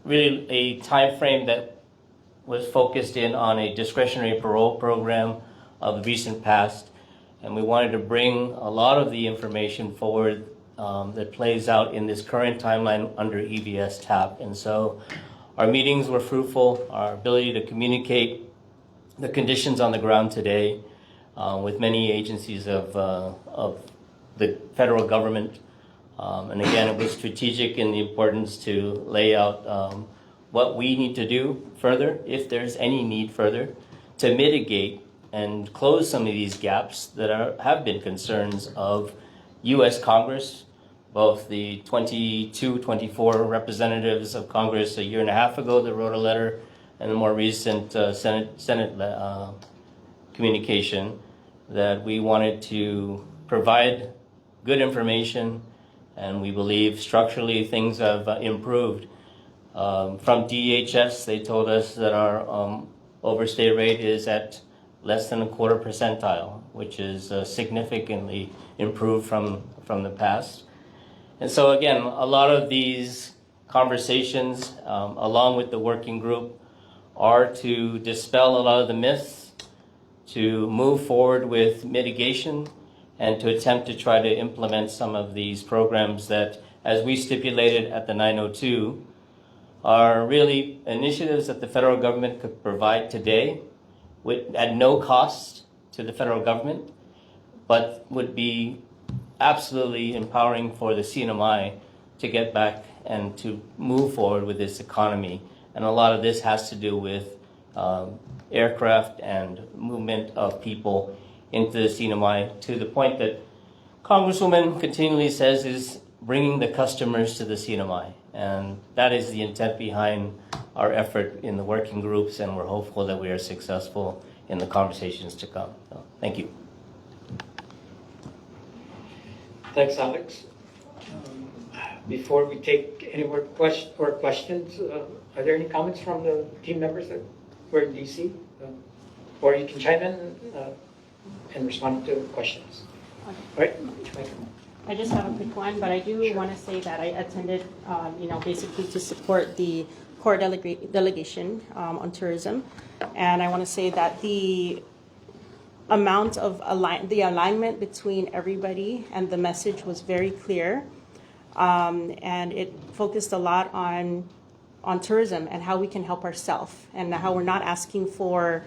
Speaker 16: really a time frame that was focused in on a discretionary parole program of the recent past. And we wanted to bring a lot of the information forward that plays out in this current timeline under EVS TAP. And so our meetings were fruitful. Our ability to communicate the conditions on the ground today with many agencies of the federal government. And again, it was strategic in the importance to lay out what we need to do further, if there's any need further, to mitigate and close some of these gaps that have been concerns of U.S. Congress, both the 24 representatives of Congress a year and a half ago that wrote a letter, and the more recent Senate communication that we wanted to provide good information, and we believe structurally things have improved. From DHS, they told us that our overstay rate is at less than a quarter percentile, which is significantly improved from the past. And so again, a lot of these conversations, along with the working group, are to dispel a lot of the myths, to move forward with mitigation, and to attempt to try to implement some of these programs that, as we stipulated at the 902, are really initiatives that the federal government could provide today at no cost to the federal government, but would be absolutely empowering for the CNMI to get back and to move forward with this economy. And a lot of this has to do with aircraft and movement of people into the CNMI, to the point that Congresswoman continually says is bringing the customers to the CNMI. And that is the intent behind our effort in the working groups, and we're hopeful that we are successful in the conversations to come. So, thank you.
Speaker 9: Thanks, Alex. Before we take any more questions, are there any comments from the team members that were in DC? Or you can chime in and respond to questions.
Speaker 17: Okay.
Speaker 9: All right?
Speaker 17: I just have a quick one, but I do want to say that I attended, basically to support the core delegation on tourism. And I want to say that the amount of the alignment between everybody and the message was very clear. And it focused a lot on tourism and how we can help ourselves, and how we're not asking for,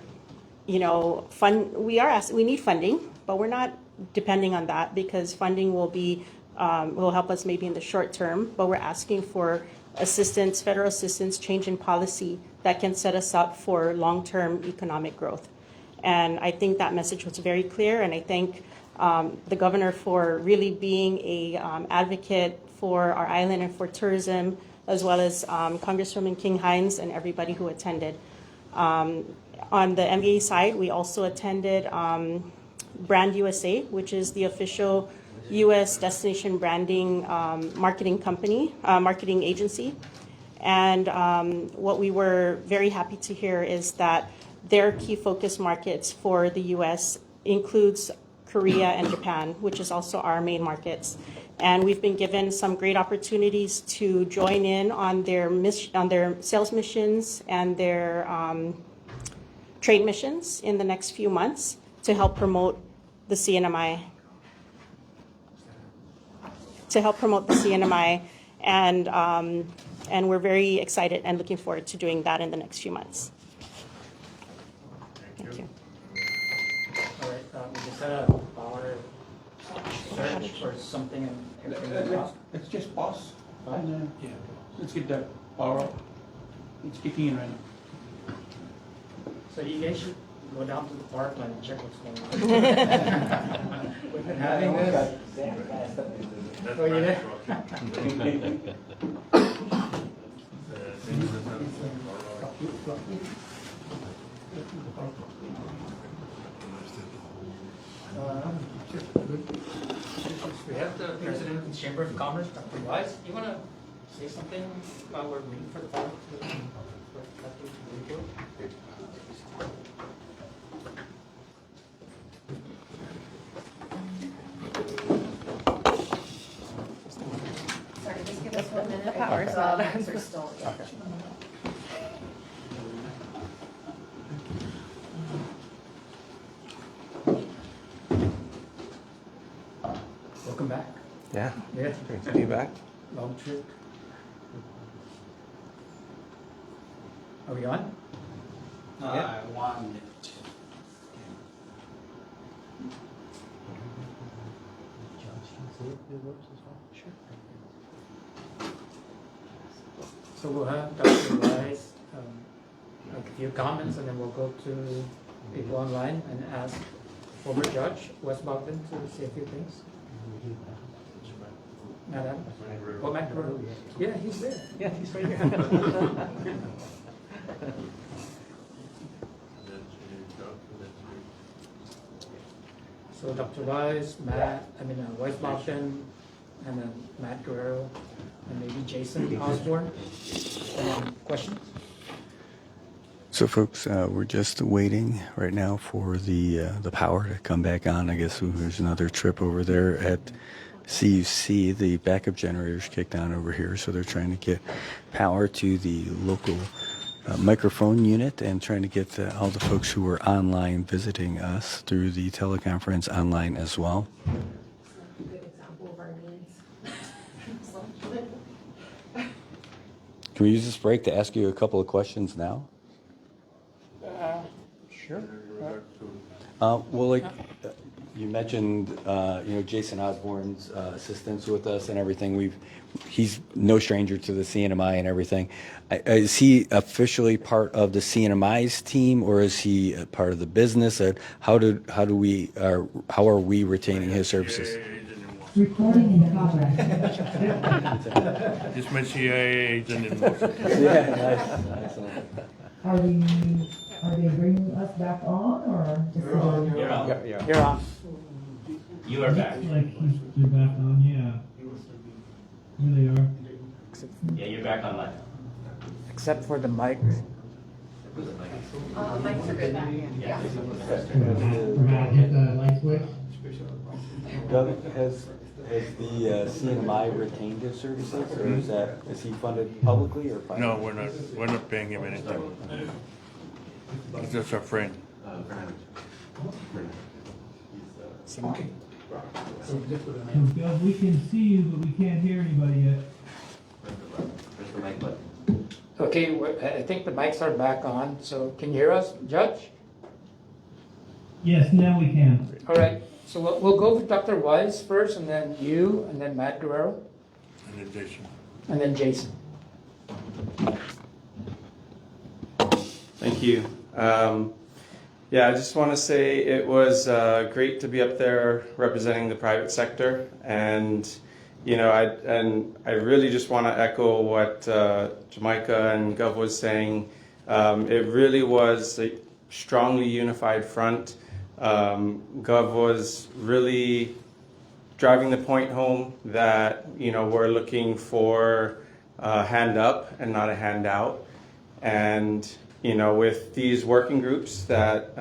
Speaker 17: fund. We need funding, but we're not depending on that, because funding will help us maybe in the short term, but we're asking for assistance, federal assistance, change in policy that can set us up for long-term economic growth. And I think that message was very clear, and I thank the governor for really being a advocate for our island and for tourism, as well as Congresswoman King-Hines and everybody who attended. On the MBA side, we also attended Brand USA, which is the official U.S. destination branding marketing agency. And what we were very happy to hear is that their key focus markets for the U.S. includes Korea and Japan, which is also our main markets. And we've been given some great opportunities to join in on their sales missions and their trade missions in the next few months to help promote the CNMI. And we're very excited and looking forward to doing that in the next few months. Thank you.
Speaker 9: All right, we just had a power surge or something and
Speaker 10: Let's just pause. And, yeah, let's get the power up. It's kicking in right now.
Speaker 9: So you guys should go down to the park and check what's going on. We've been having this. Oh, you did? We have the president of the Chamber of Commerce, Dr. Wise. You want to say something while we're waiting for the power to report?
Speaker 6: Sorry, just give us 1 minute. The power's on. We're still.
Speaker 9: Welcome back.
Speaker 3: Yeah.
Speaker 9: Yeah.
Speaker 3: Great to be back.
Speaker 9: Long trip. Are we on? Yeah.
Speaker 10: 1 minute.
Speaker 9: So we'll have Dr. Wise make a few comments, and then we'll go to people online and ask former judge Wes Bogdan to say a few things. Madam? Oh, Matt Guerrero. Yeah, he's there. Yeah, he's right here. So Dr. Wise, Wes Bogdan, and then Matt Guerrero, and maybe Jason Osborne. Questions?
Speaker 3: So, folks, we're just waiting right now for the power to come back on. I guess there's another trip over there at CUC. The backup generators kicked on over here, so they're trying to get power to the local microphone unit and trying to get all the folks who are online visiting us through the teleconference online as well. Can we use this break to ask you a couple of questions now?
Speaker 9: Sure.
Speaker 3: You mentioned, Jason Osborne's assistance with us and everything. He's no stranger to the CNMI and everything. Is he officially part of the CNMI's team, or is he a part of the business? How are we retaining his services?
Speaker 11: Recording in progress.
Speaker 4: It's my CIA agent in motion.
Speaker 3: Yeah, nice.
Speaker 11: Are they bringing us back on, or just
Speaker 16: You're on.
Speaker 9: You're on.
Speaker 16: You are back.
Speaker 15: Looks like they're back on, yeah. Here they are.
Speaker 16: Yeah, you're back online.
Speaker 9: Except for the mic.
Speaker 6: Mics are good now. Yeah.
Speaker 15: Forgot to hit the light switch.
Speaker 3: Doug, has the CNMI retained his services, or is he funded publicly or privately?
Speaker 4: No, we're not paying him anything. He's just our friend.
Speaker 15: We can see you, but we can't hear anybody yet.
Speaker 9: Okay, I think the mics are back on, so can you hear us, Judge?
Speaker 15: Yes, now we can.
Speaker 9: All right, so we'll go with Dr. Wise first, and then you, and then Matt Guerrero,
Speaker 4: And then Jason.
Speaker 9: and then Jason.
Speaker 18: Thank you. I just want to say it was great to be up there representing the private sector, and I really just want to echo what Jamaica and Gov was saying. It really was a strongly unified front. Gov was really driving the point home that we're looking for a hand up and not a handout, and with these working groups that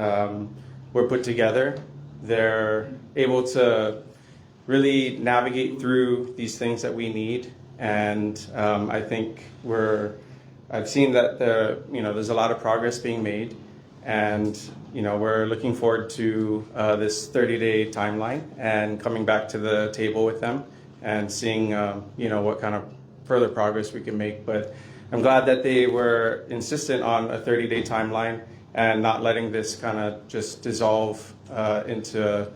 Speaker 18: were put together, they're able to really navigate through these things that we need. And I think I've seen that there's a lot of progress being made, and we're looking forward to this 30-day timeline and coming back to the table with them and seeing what kind of further progress we can make. But I'm glad that they were insistent on a 30-day timeline and not letting this kind of just dissolve into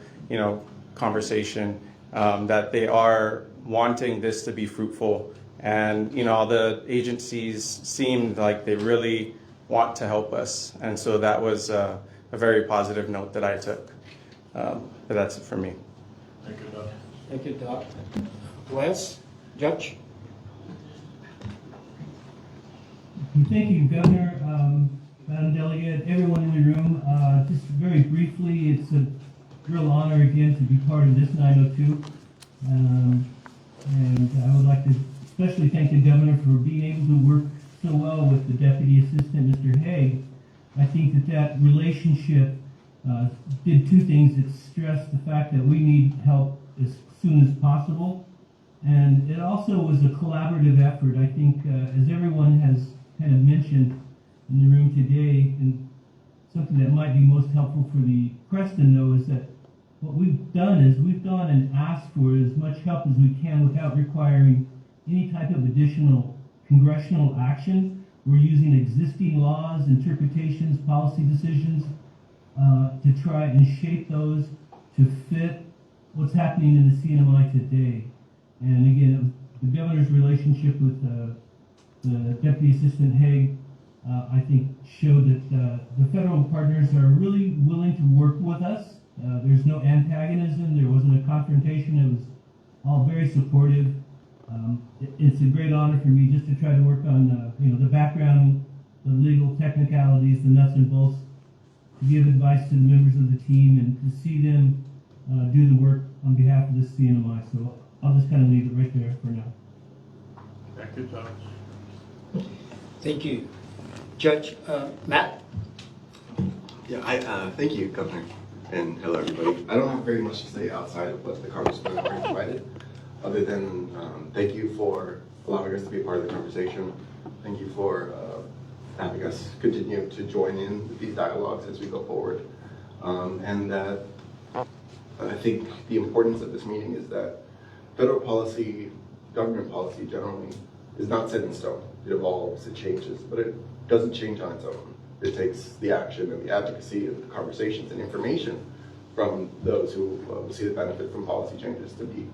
Speaker 18: conversation, that they are wanting this to be fruitful. And all the agencies seemed like they really want to help us, and so that was a very positive note that I took. But that's it for me.
Speaker 4: Thank you, Doc.
Speaker 9: Thank you, Doc. Who else? Judge?
Speaker 19: Thank you, Governor, Madam Delegate, everyone in the room. Just very briefly, it's a real honor again to be part of this 902. And I would like to especially thank the Governor for being able to work so well with the Deputy Assistant, Mr. Haig. I think that relationship did two things. It stressed the fact that we need help as soon as possible. And it also was a collaborative effort. I think as everyone has kind of mentioned in the room today, and something that might be most helpful for the press to know is that what we've done is we've gone and asked for as much help as we can without requiring any type of additional congressional action. We're using existing laws, interpretations, policy decisions to try and shape those to fit what's happening in the CNMI today. And again, the Governor's relationship with the Deputy Assistant Haig, I think, showed that the federal partners are really willing to work with us. There's no antagonism. There wasn't a confrontation. It was all very supportive. It's a great honor for me just to try to work on the background, the legal technicalities, the nuts and bolts, to give advice to the members of the team and to see them do the work on behalf of the CNMI. So I'll just kind of leave it right there for now.
Speaker 4: Thank you, Judge.
Speaker 9: Thank you. Judge, Matt?
Speaker 20: Yeah, thank you, Governor, and hello, everybody. I don't have very much to say outside of what the Congressman already provided, other than thank you for allowing us to be a part of the conversation. Thank you for having us continue to join in with these dialogues as we go forward. And that I think the importance of this meeting is that federal policy, government policy generally, is not set in stone. It evolves, it changes, but it doesn't change on its own. It takes the action and the advocacy and the conversations and information from those who will see the benefit from policy changes to be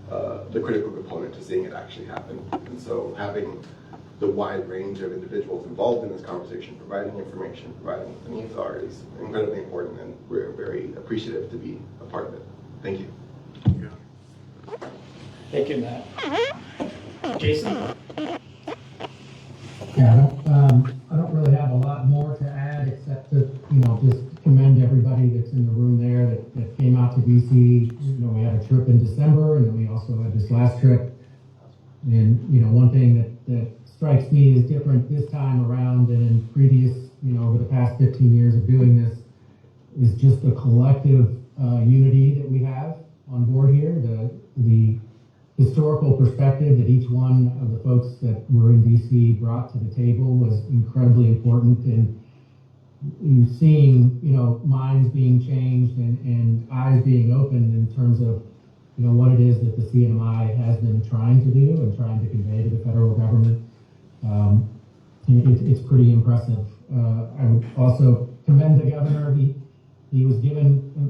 Speaker 20: the critical component to seeing it actually happen. And so having the wide range of individuals involved in this conversation, providing information, providing what the needs are, is incredibly important, and we're very appreciative to be a part of it. Thank you.
Speaker 9: Thank you, Matt. Jason?
Speaker 21: Yeah, I don't really have a lot more to add except to, just commend everybody that's in the room there that came out to DC. We had a trip in December, and then we also had this last trip. And, one thing that strikes me is different this time around than in previous, over the past 15 years of doing this, is just the collective unity that we have on board here, the historical perspective that each one of the folks that were in DC brought to the table was incredibly important, and you're seeing, minds being changed and eyes being opened in terms of, what it is that the CNMI has been trying to do and trying to convey to the federal government. It's pretty impressive. I would also commend the governor. He was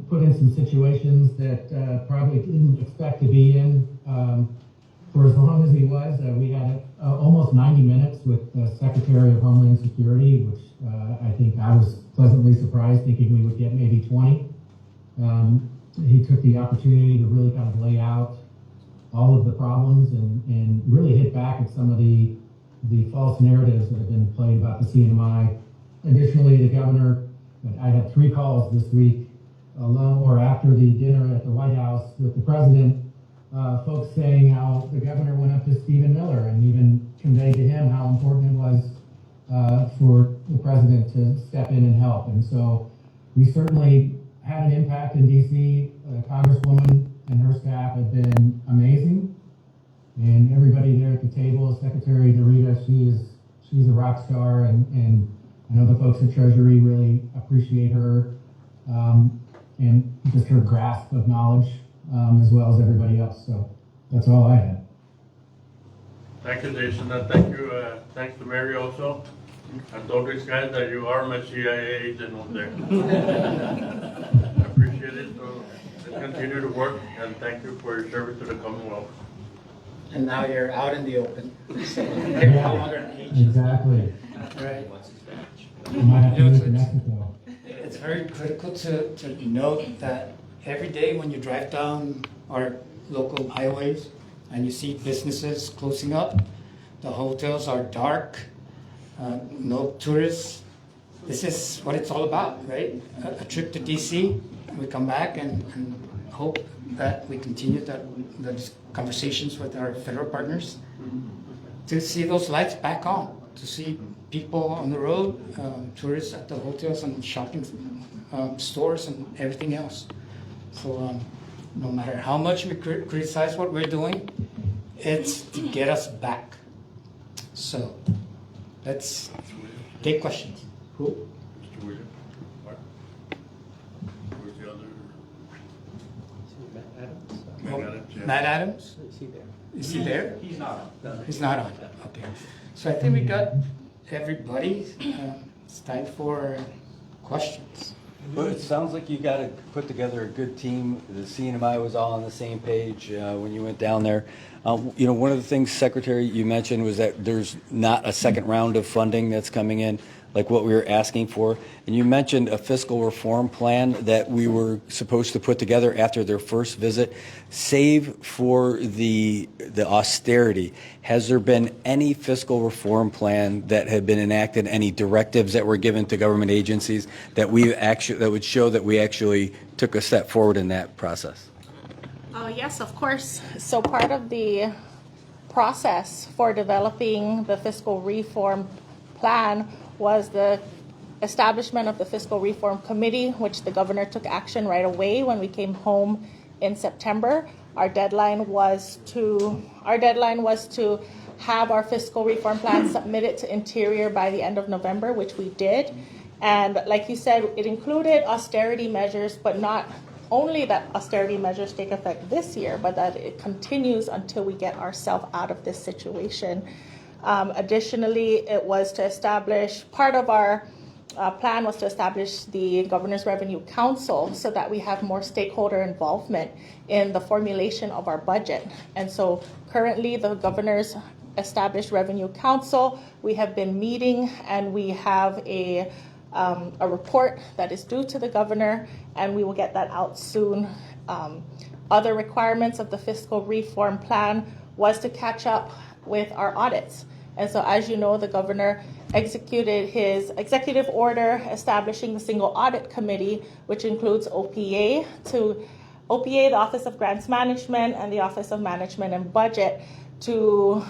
Speaker 21: put in some situations that probably didn't expect to be in for as long as he was. We had almost 90 minutes with the Secretary of Homeland Security, which I think I was pleasantly surprised, thinking we would get maybe 20. He took the opportunity to really kind of lay out all of the problems and really hit back at some of the false narratives that have been played about the CNMI. Additionally, the governor, I had 3 calls this week, alone or after the dinner at the White House with the president, folks saying how the governor went up to Stephen Miller and even conveyed to him how important it was for the president to step in and help. And so we certainly had an impact in DC. Congresswoman and her staff have been amazing. And everybody there at the table, Secretary Dorita, she's a rock star, and I know the folks at Treasury really appreciate her and just her grasp of knowledge as well as everybody else. So that's all I had.
Speaker 4: Thank you, Jason, and thanks to Mary also. I told these guys that you are my CIA agent over there. I appreciate it. So let's continue to work, and thank you for your service to the Commonwealth.
Speaker 9: And now you're out in the open. So you're no longer an agent.
Speaker 21: Exactly.
Speaker 9: Right.
Speaker 21: You might have to move to Mexico.
Speaker 9: It's very critical to note that every day when you drive down our local highways and you see businesses closing up, the hotels are dark, no tourists. This is what it's all about, right? A trip to DC, we come back and hope that we continue the conversations with our federal partners to see those lights back on, to see people on the road, tourists at the hotels and shopping stores and everything else. So no matter how much we criticize what we're doing, it's to get us back. So let's take questions. Who?
Speaker 4: Mr. William? Mark? Where's the other? Matt Adams. Yeah.
Speaker 9: Matt Adams?
Speaker 12: Is he there?
Speaker 9: Is he there?
Speaker 10: He's not on.
Speaker 9: He's not on. Okay. So I think we got everybody. It's time for questions.
Speaker 3: Well, it sounds like you got to put together a good team. The CNMI was all on the same page when you went down there. You know, one of the things, Secretary, you mentioned was that there's not a second round of funding that's coming in, like what we were asking for. And you mentioned a fiscal reform plan that we were supposed to put together after their first visit. Save for the austerity, has there been any fiscal reform plan that had been enacted, any directives that were given to government agencies that would show that we actually took a step forward in that process?
Speaker 5: Yes, of course. So part of the process for developing the fiscal reform plan was the establishment of the Fiscal Reform Committee, which the governor took action right away when we came home in September. Our deadline was to have our fiscal reform plan submitted to Interior by the end of November, which we did. And like you said, it included austerity measures, but not only that austerity measures take effect this year, but that it continues until we get ourselves out of this situation. Additionally, it was to establish, part of our plan was to establish the Governor's Revenue Council so that we have more stakeholder involvement in the formulation of our budget. And so currently the Governor's established Revenue Council, we have been meeting, and we have a report that is due to the Governor, and we will get that out soon. Other requirements of the fiscal reform plan was to catch up with our audits. And so, as you know, the Governor executed his executive order establishing the Single Audit Committee, which includes OPA, the Office of Grants Management, and the Office of Management and Budget, to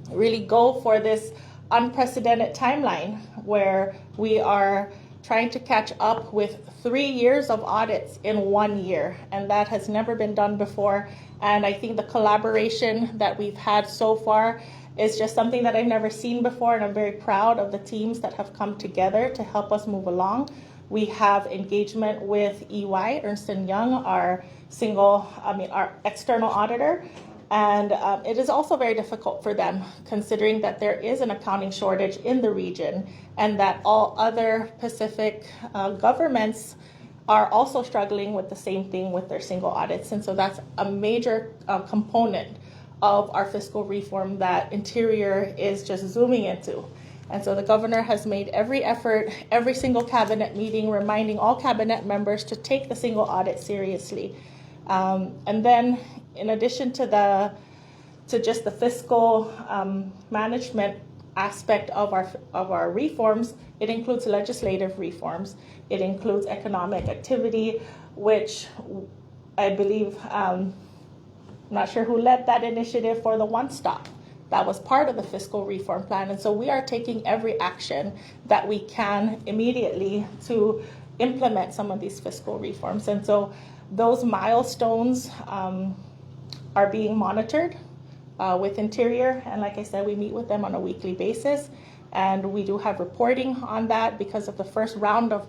Speaker 5: really go for this unprecedented timeline where we are trying to catch up with 3 years of audits in 1 year, and that has never been done before. And I think the collaboration that we've had so far is just something that I've never seen before, and I'm very proud of the teams that have come together to help us move along. We have engagement with EY, Ernst & Young, our external auditor, and it is also very difficult for them, considering that there is an accounting shortage in the region, and that all other Pacific governments are also struggling with the same thing with their single audits. And so that's a major component of our fiscal reform that Interior is just zooming into. And so the Governor has made every effort, every single cabinet meeting, reminding all cabinet members to take the single audit seriously. And then, in addition to just the fiscal management aspect of our reforms, it includes legislative reforms. It includes economic activity, which I believe, I'm not sure who led that initiative for the one-stop. that was part of the fiscal reform plan. And so we are taking every action that we can immediately to implement some of these fiscal reforms. And so those milestones are being monitored with Interior. And like I said, we meet with them on a weekly basis. And we do have reporting on that because of the first round of,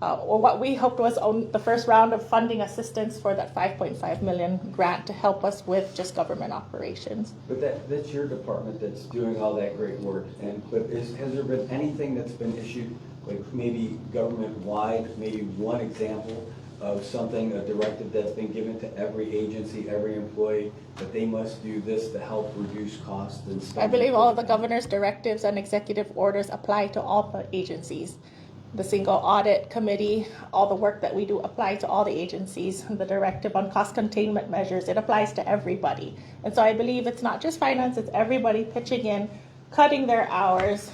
Speaker 5: or what we hoped was the first round of funding assistance for that 5.5 million grant to help us with just government operations.
Speaker 1: But that's your department that's doing all that great work. But has there been anything that's been issued, like maybe government-wide, maybe one example of something, a directive that's been given to every agency, every employee, that they must do this to help reduce costs and stuff?
Speaker 5: I believe all of the governor's directives and executive orders apply to all the agencies. The single audit committee, all the work that we do apply to all the agencies. The directive on cost containment measures, it applies to everybody. And so I believe it's not just finance, it's everybody pitching in, cutting their hours,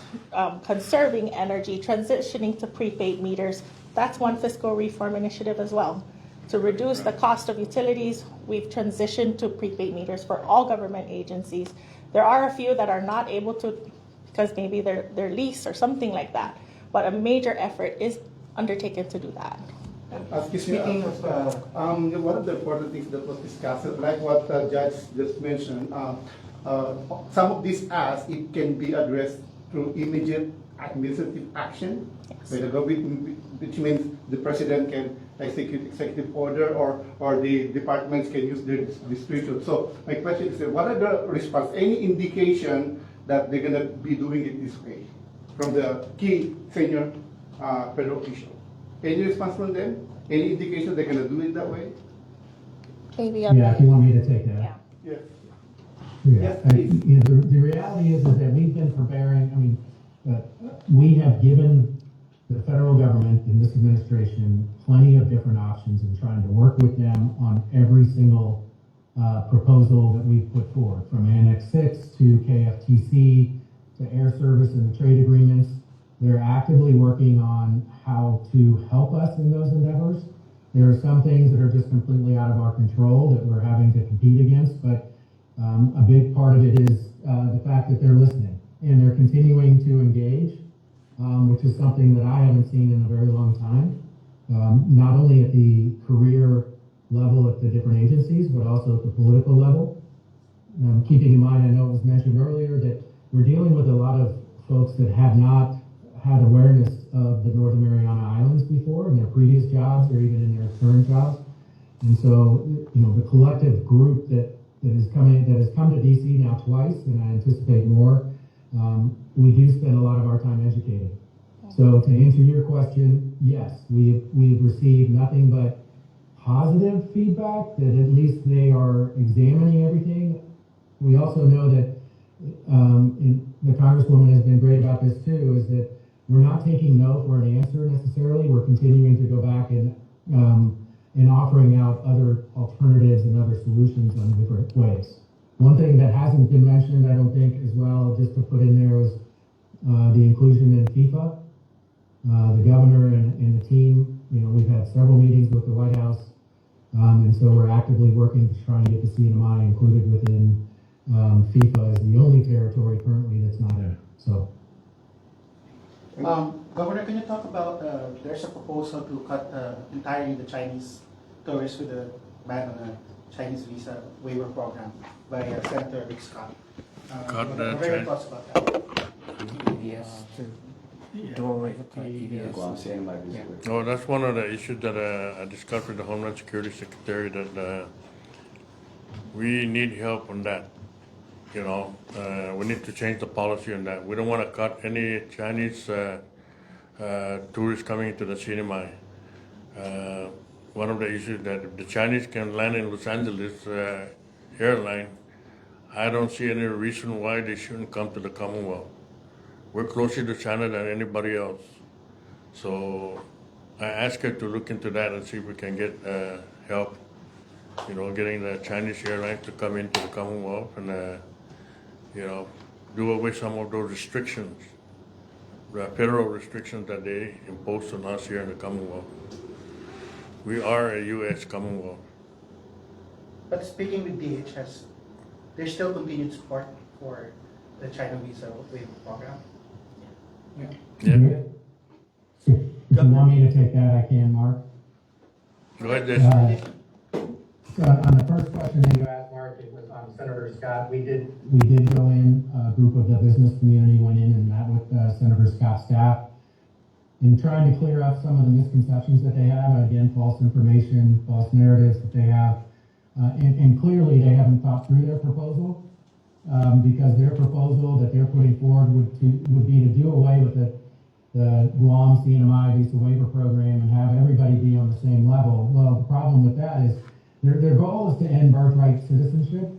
Speaker 5: conserving energy, transitioning to prepaid meters. That's one fiscal reform initiative as well. To reduce the cost of utilities, we've transitioned to prepaid meters for all government agencies. There are a few that are not able to because maybe they're leased or something like that. But a major effort is undertaken to do that.
Speaker 7: Speaking of, one of the important things that was discussed, like what Judge just mentioned, some of these asks, it can be addressed through immediate administrative action by the government, which means the president can execute executive order or the departments can use their discretion. So my question is, what are the response? Any indication that they're going to be doing it this way from the key senior federal official? Any response from them? Any indication they're going to do it that way?
Speaker 5: Maybe.
Speaker 21: Yeah, if you want me to take that.
Speaker 5: Yeah.
Speaker 21: Yeah. The reality is that we've been preparing, we have given the federal government and this administration plenty of different options in trying to work with them on every single proposal that we've put forward, from Annex 6 to KFTC to air service and the trade agreements. They're actively working on how to help us in those endeavors. There are some things that are just completely out of our control that we're having to compete against, but a big part of it is the fact that they're listening and they're continuing to engage, which is something that I haven't seen in a very long time, not only at the career level at the different agencies, but also at the political level. Keeping in mind, I know it was mentioned earlier that we're dealing with a lot of folks that have not had awareness of the Northern Mariana Islands before in their previous jobs or even in their current jobs. And so, the collective group that has come to DC now twice, and I anticipate more, we do spend a lot of our time educating. So to answer your question, yes, we've received nothing but positive feedback that at least they are examining everything. We also know that the Congresswoman has been great about this too, is that we're not taking no for an answer necessarily. We're continuing to go back and offering out other alternatives and other solutions on different ways. One thing that hasn't been mentioned, I don't think, as well, just to put in there, was the inclusion in FIFA. The governor and the team, we've had several meetings with the White House, and so we're actively working to try and get the CNMI included within FIFA as the only territory currently that's not in. So.
Speaker 10: Governor, can you talk about, there's a proposal to cut entirely the Chinese tourists with a ban on a Chinese visa waiver program by Senator Rick Scott. What are your thoughts about that?
Speaker 16: Yes.
Speaker 4: No, that's one of the issues that I discussed with the Homeland Security Secretary, that we need help on that. We need to change the policy on that. We don't want to cut any Chinese tourists coming into the CNMI. One of the issues that if the Chinese can land in Los Angeles airline, I don't see any reason why they shouldn't come to the Commonwealth. We're closer to China than anybody else. So I asked her to look into that and see if we can get help, getting the Chinese airlines to come into the Commonwealth and, do away some of those restrictions, the federal restrictions that they imposed on us here in the Commonwealth. We are a U.S. Commonwealth.
Speaker 10: But speaking with DHS, there's still continued support for the China visa waiver program.
Speaker 4: Yeah.
Speaker 21: If you want me to take that, I can, Mark.
Speaker 4: Go ahead, Jason.
Speaker 21: On the first question that you asked, Mark, it was on Senator Scott. We did go in, a group of the business community went in and met with Senator Scott's staff in trying to clear up some of the misconceptions that they have. Again, false information, false narratives that they have. And clearly they haven't thought through their proposal because their proposal that they're putting forward would be to do away with the Guam CNMI visa waiver program and have everybody be on the same level. Well, the problem with that is their goal is to end birthright citizenship,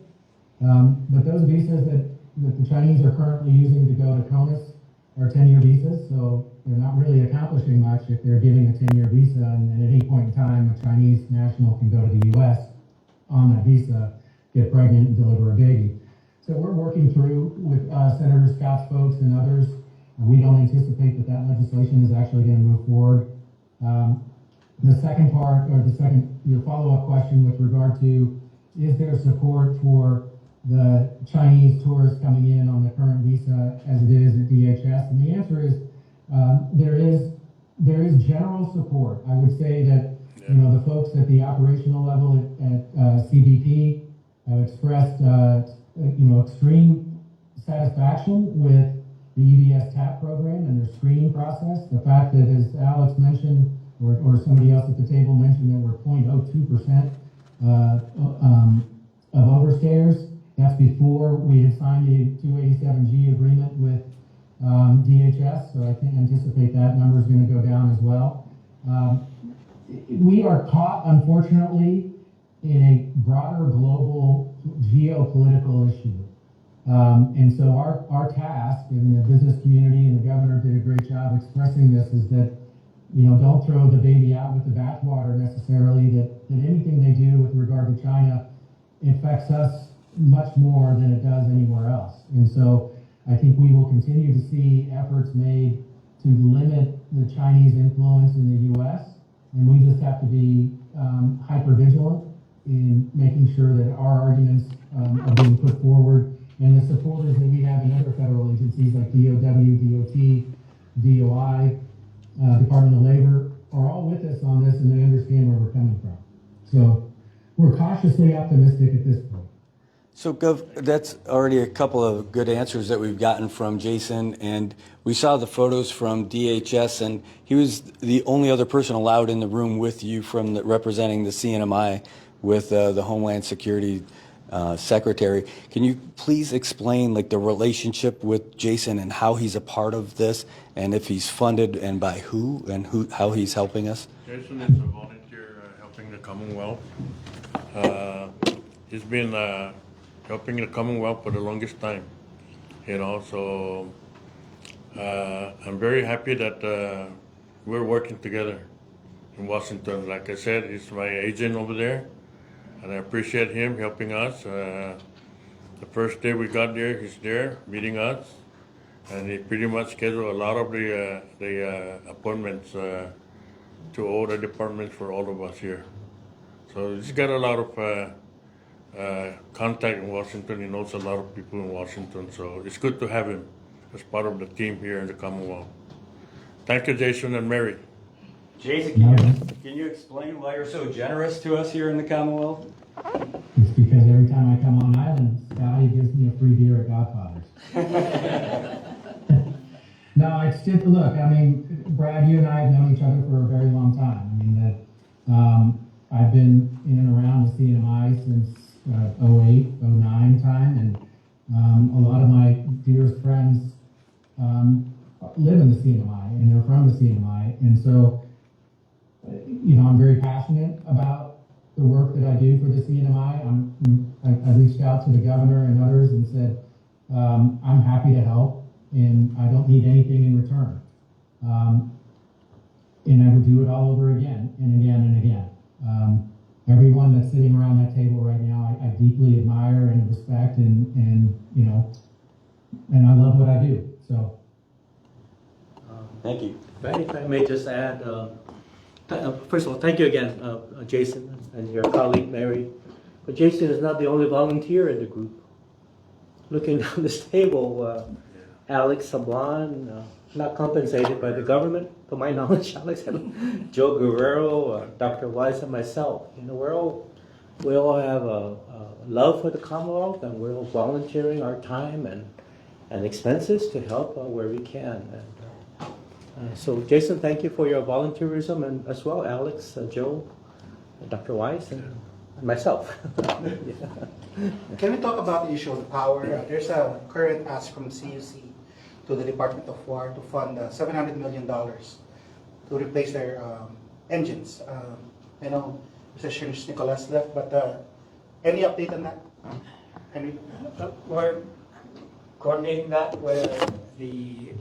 Speaker 21: but those visas that the Chinese are currently using to go to CONUS are 10-year visas, so they're not really accomplishing much if they're giving a 10-year visa and at any point in time a Chinese national can go to the U.S. on that visa, get pregnant and deliver a baby. So we're working through with Senator Scott's folks and others. We don't anticipate that legislation is actually going to move forward. The second part, or your follow-up question with regard to, is there support for the Chinese tourists coming in on the current visa as it is at DHS? And the answer is, there is general support. I would say that, the folks at the operational level at CBP have expressed, extreme satisfaction with the EBS TAP program and their screening process. The fact that, as Alex mentioned, or somebody else at the table mentioned, that we're 0.02% of overstayers. That's before we had signed the 287G agreement with DHS, so I can anticipate that number is going to go down as well. We are caught, unfortunately, in a broader global geopolitical issue. And so our task, and the business community and the governor did a great job expressing this, is that, don't throw the baby out with the bathwater necessarily, that anything they do with regard to China affects us much more than it does anywhere else. And so I think we will continue to see efforts made to limit the Chinese influence in the U.S., and we just have to be hyper-vigilant in making sure that our arguments are being put forward, and the supporters that we have in other federal agencies like DOW, DOT, DOI, Department of Labor, are all with us on this, and they understand where we're coming from. So we're cautiously optimistic at this point.
Speaker 3: So, Gov, that's already a couple of good answers that we've gotten from Jason, and we saw the photos from DHS, and he was the only other person allowed in the room with you representing the CNMI with the Homeland Security Secretary. Can you please explain the relationship with Jason and how he's a part of this, and if he's funded and by who, and how he's helping us?
Speaker 4: Jason is a volunteer helping the Commonwealth. He's been helping the Commonwealth for the longest time, so I'm very happy that we're working together in Washington. Like I said, he's my agent over there, and I appreciate him helping us. The first day we got there, he's there meeting us, and he pretty much scheduled a lot of the appointments to all the departments for all of us here. So he's got a lot of contact in Washington. He knows a lot of people in Washington, so it's good to have him as part of the team here in the Commonwealth. Thank you, Jason and Mary.
Speaker 1: Jason, can you explain why you're so generous to us here in the Commonwealth?
Speaker 21: It's because every time I come on island, Scotty gives me a free beer at Godfather's. No, it's just, look, Brad, you and I have known each other for a very long time. I've been in and around the CNMI since 08, 09 time, and a lot of my dearest friends live in the CNMI, and they're from the CNMI, and so, I'm very passionate about the work that I do for the CNMI. I reached out to the governor and others and said, I'm happy to help, and I don't need anything in return. And I would do it all over again, and again, and again. Everyone that's sitting around that table right now, I deeply admire and respect, and I love what I do. So,
Speaker 1: thank you.
Speaker 12: If I may just add, first of all, thank you again, Jason and your colleague Mary. But Jason is not the only volunteer in the group. looking down this table, Alex Sablan, not compensated by the government, to my knowledge, Alex, Joe Guerrero, Dr. Weiss, and myself. You know, we all have a love for the Commonwealth, and we're all volunteering our time and expenses to help where we can. And, so, Jason, thank you for your volunteerism, and as well, Alex, Joe, Dr. Weiss, and myself.
Speaker 10: Can we talk about the issue of the power? There's a current ask from CUC to the Department of War to fund $700 million to replace their engines. I know Mr. Shinish Nicolas left, but any update on that?
Speaker 9: We're coordinating that with the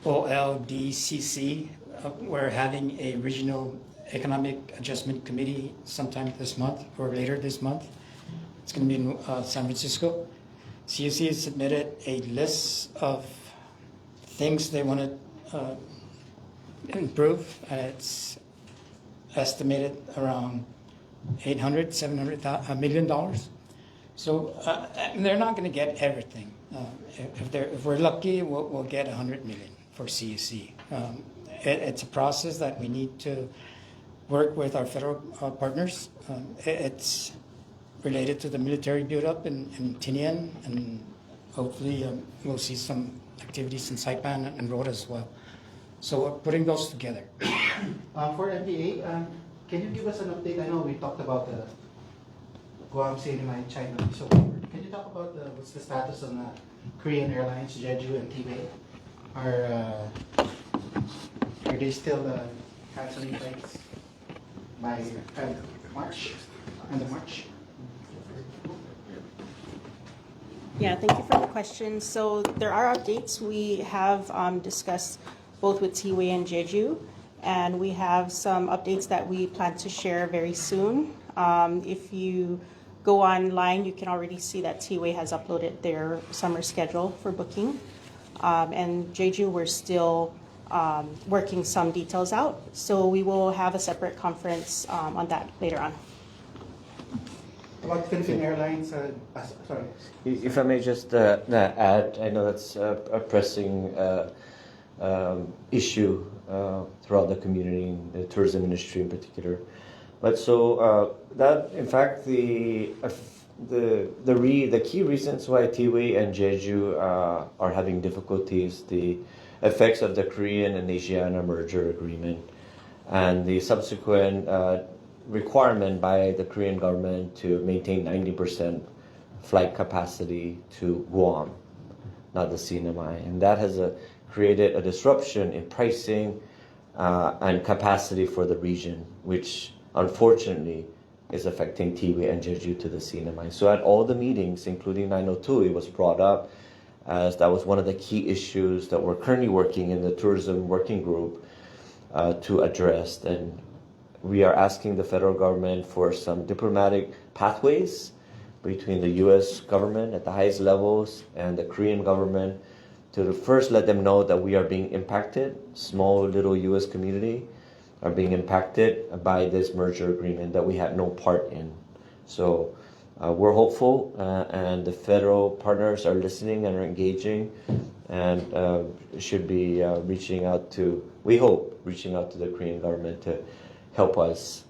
Speaker 9: OLDCC. We're having a regional economic adjustment committee sometime this month or later this month. It's going to be in San Francisco. CUC has submitted a list of things they want to improve, and it's estimated around $700 million. So and they're not going to get everything. If we're lucky, we'll get $100 million for CUC. It's a process that we need to work with our federal partners. It's related to the military buildup in Tinian, and hopefully we'll see some activities in Saipan and Rhoda as well. So we're putting those together.
Speaker 10: For MDA, can you give us an update? I know we talked about the Guam, Cinema, and China. So can you talk about what's the status on Korean Airlines, Jeju, and Tibet? Are they still canceling flights by March? End of March?
Speaker 17: Yeah, thank you for the question. So there are updates. We have discussed both with Tiwei and Jeju, and we have some updates that we plan to share very soon. If you go online, you can already see that Tiwei has uploaded their summer schedule for booking. And Jeju, we're still working some details out. So we will have a separate conference on that later on.
Speaker 10: About Philippine Airlines, sorry.
Speaker 8: If I may just add, I know that's a pressing issue throughout the community, the tourism industry in particular. But so that, in fact, the key reasons why Tiwei and Jeju are having difficulties, the effects of the Korean and Asiana merger agreement, and the subsequent requirement by the Korean government to maintain 90% flight capacity to Guam, not the CNMI. And that has created a disruption in pricing and capacity for the region, which unfortunately is affecting Tiwei and Jeju to the CNMI. So at all the meetings, including 902, it was brought up as that was one of the key issues that we're currently working in the tourism working group to address. And we are asking the federal government for some diplomatic pathways between the U.S. government at the highest levels and the Korean government to first let them know that we are being impacted. Small little U.S. community are being impacted by this merger agreement that we had no part in. So we're hopeful, and the federal partners are listening and are engaging, and should be reaching out to the Korean government to help us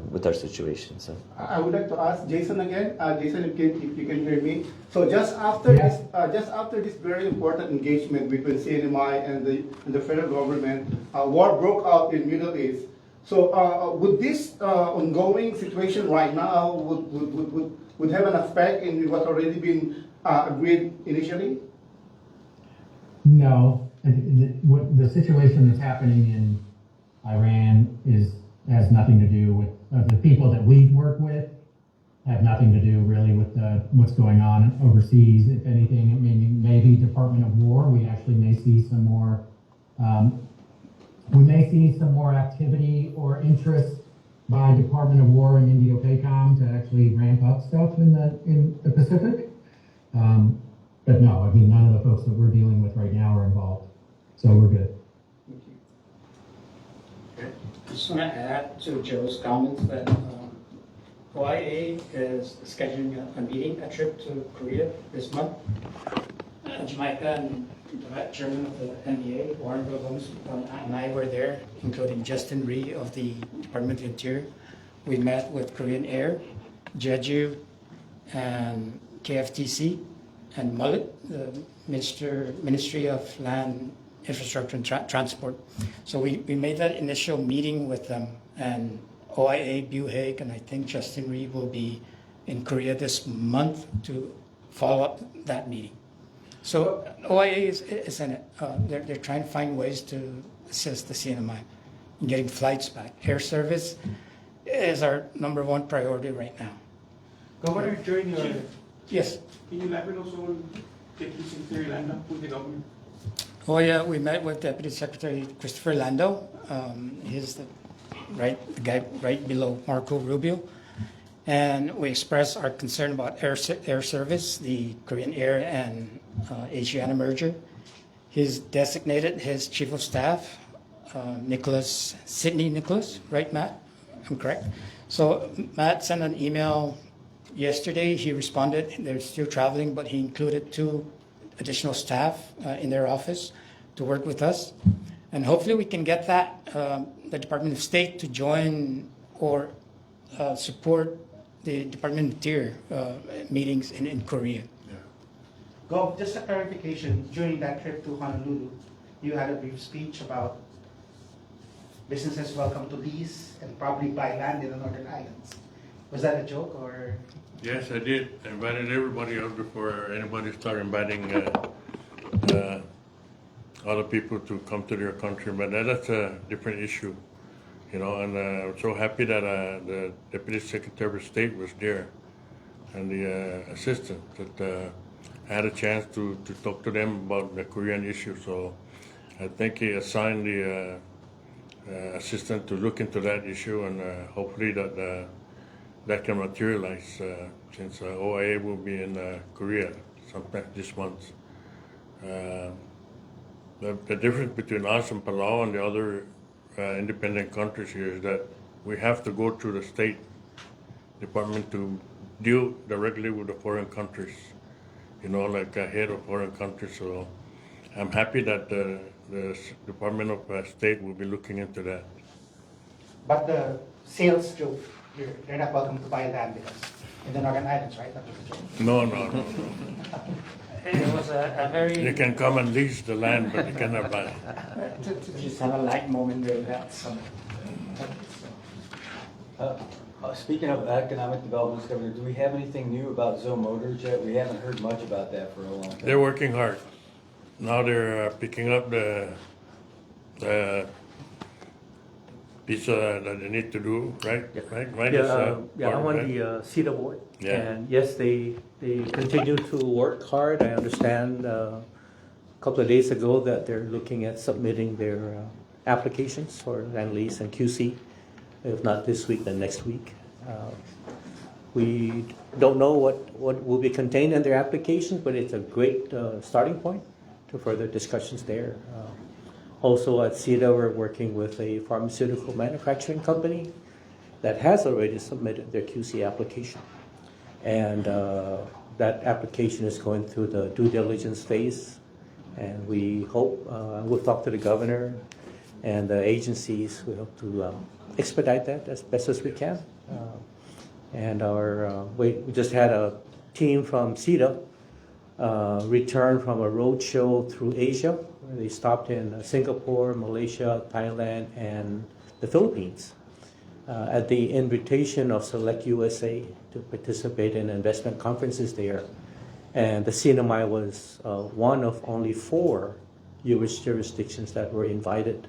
Speaker 8: with our situation. So
Speaker 7: I would like to ask Jason again. Jason, if you can hear me. So just after this very important engagement between CNMI and the federal government, war broke out in Middle East. So would this ongoing situation right now would have an effect in what already been agreed initially?
Speaker 21: No, the situation that's happening in Iran has nothing to do with the people that we work with. Have nothing to do really with what's going on overseas. If anything, I mean, maybe Department of War. We actually may see some more. We may see some more activity or interest by Department of War and Indo-PACOM to actually ramp up stuff in the Pacific. But no, I mean, none of the folks that we're dealing with right now are involved, so we're good.
Speaker 9: I just want to add to Joe's comments that OIA is scheduling a meeting, a trip to Korea this month. Jamaica and the chairman of the NBA, Warren Gomez, and I were there, including Justin Rhee of the Department of the Interior. We met with Korean Air, Jeju, and KFTC, and Mullet, the Ministry of Land, Infrastructure and Transport. So we made that initial meeting with them, and OIA, Buheg, and I think Justin Rhee will be in Korea this month to follow up that meeting. So OIA is in it. They're trying to find ways to assist the CNMI in getting flights back. Air service is our #1 priority right now.
Speaker 10: Governor, during your...
Speaker 9: Yes.
Speaker 10: Can you elaborate also on Deputy Secretary Landa with the government?
Speaker 9: Oh yeah, we met with Deputy Secretary Christopher Lando. He's the guy right below Marco Rubio. And we expressed our concern about air service, the Korean Air and Asiana merger. He's designated his chief of staff, Sidney Nicholas, right, Matt? I'm correct. So Matt sent an email yesterday. He responded. They're still traveling, but he included 2 additional staff in their office to work with us. And hopefully we can get that, the Department of State to join or support the Department of Interior meetings in Korea.
Speaker 10: Gov, just a clarification, during that trip to Honolulu, you had a brief speech about businesses welcome to lease and probably buy land in the Northern Islands. Was that a joke or?
Speaker 4: Yes, I did. I invited everybody out before anybody started inviting other people to come to their country, but that's a different issue, you know, and I'm so happy that the Deputy Secretary of State was there and the assistant, that I had a chance to talk to them about the Korean issue. So I think he assigned the assistant to look into that issue, and hopefully that can materialize since OIA will be in Korea sometime this month. The difference between us and Palau and the other independent countries here is that we have to go through the State Department to deal directly with the foreign countries, you know, like a head of foreign countries. So I'm happy that the Department of State will be looking into that.
Speaker 10: But the sales joke, they're not welcome to buy land because in the Northern Islands, right? That was a joke.
Speaker 4: No.
Speaker 9: It was a very...
Speaker 4: You can come and lease the land, but you cannot buy it.
Speaker 9: Just have a light moment during that summer.
Speaker 1: Speaking of economic developments, Governor, do we have anything new about Zoe Motors yet? We haven't heard much about that for a long time.
Speaker 4: They're working hard. Now they're picking up the piece that they need to do, right? Right?
Speaker 12: Yeah, I'm on the CETA board.
Speaker 4: Yeah.
Speaker 12: And yes, they continue to work hard. I understand a couple of days ago that they're looking at submitting their applications for land lease and QC. If not this week, then next week. We don't know what will be contained in their applications, but it's a great starting point to further discussions there. Also at CETA, we're working with a pharmaceutical manufacturing company that has already submitted their QC application. And that application is going through the due diligence phase. And we hope, we'll talk to the governor and the agencies. We hope to expedite that as best as we can. And we just had a team from CETA return from a road show through Asia, where they stopped in Singapore, Malaysia, Thailand, and the Philippines at the invitation of Select USA to participate in investment conferences there. And the CNMI was one of only 4 U.S. jurisdictions that were invited.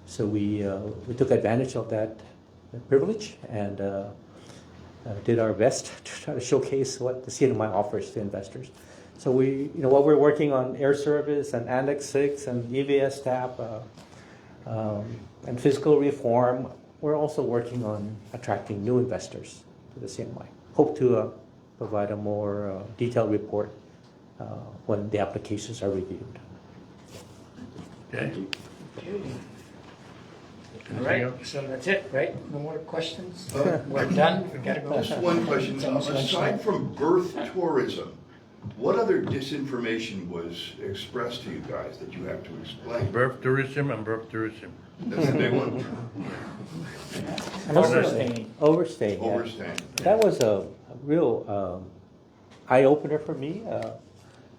Speaker 12: So we took advantage of that privilege and did our best to try to showcase what the CNMI offers to investors. So what we're working on air service and Annex 6 and EVS TAP and fiscal reform, we're also working on attracting new investors to the CNMI. Hope to provide a more detailed report when the applications are reviewed.
Speaker 4: Okay.
Speaker 9: All right, so that's it, right? No more questions? We're done, we gotta go.
Speaker 2: Just one question.
Speaker 9: It's almost lunchtime.
Speaker 2: Aside from birth tourism, what other disinformation was expressed to you guys that you have to explain?
Speaker 4: Birth tourism and birth tourism.
Speaker 2: That's a big one.
Speaker 9: Overstaying.
Speaker 12: Overstaying. Yeah.
Speaker 2: Overstaying.
Speaker 12: That was a real eye opener for me.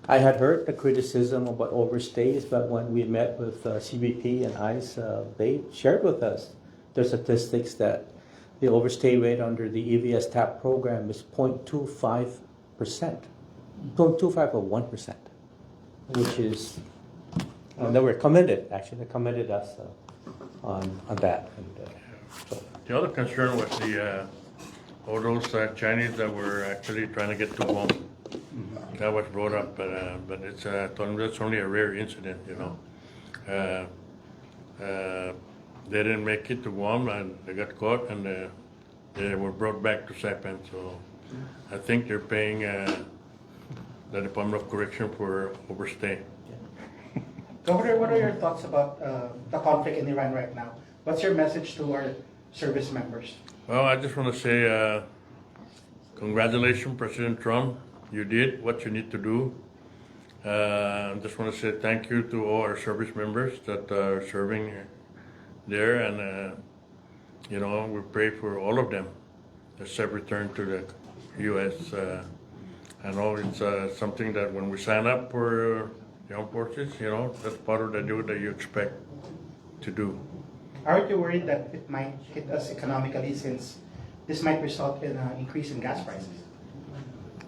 Speaker 12: I had heard the criticism about overstays, but when we met with CBP and ICE, they shared with us their statistics that the overstay rate under the EVS TAP program is 0.25%, 0.25 of 1%, which is, and they were commended, actually, they commended us on that. And, so.
Speaker 4: The other concern was all those Chinese that were actually trying to get to Guam. That was brought up, but it's that's only a rare incident, you know. They didn't make it to Guam and they got caught and they were brought back to Saipan. So I think they're paying the Department of Correction for overstay.
Speaker 10: Governor, what are your thoughts about the conflict in Iran right now? What's your message to our service members?
Speaker 4: Well, I just want to say congratulations, President Trump. You did what you need to do. I just want to say thank you to all our service members that are serving there, and you know, we pray for all of them as they return to the U.S. I know it's something that when we sign up for the armed forces, you know, that's part of the deal that you expect to do.
Speaker 10: Aren't you worried that it might hit us economically since this might result in an increase in gas prices?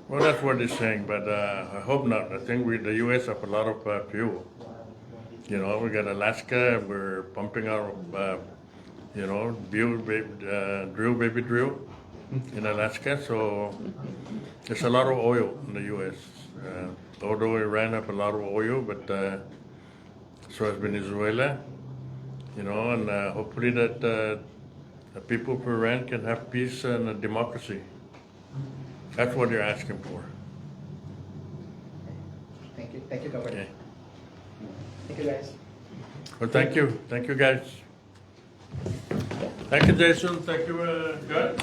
Speaker 4: Well, that's what they're saying, but I hope not. I think the U.S. have a lot of fuel. You know, we got Alaska, we're pumping out, you know, drill, baby drill in Alaska, so there's a lot of oil in the U.S. Although Iran have a lot of oil, but so has Venezuela, you know, and hopefully that the people of Iran can have peace and democracy. That's what they're asking for.
Speaker 10: Thank you, Governor.
Speaker 4: Okay.
Speaker 10: Thank you, guys.
Speaker 4: Well, thank you guys. Thank you, Jason. Thank you, Gus.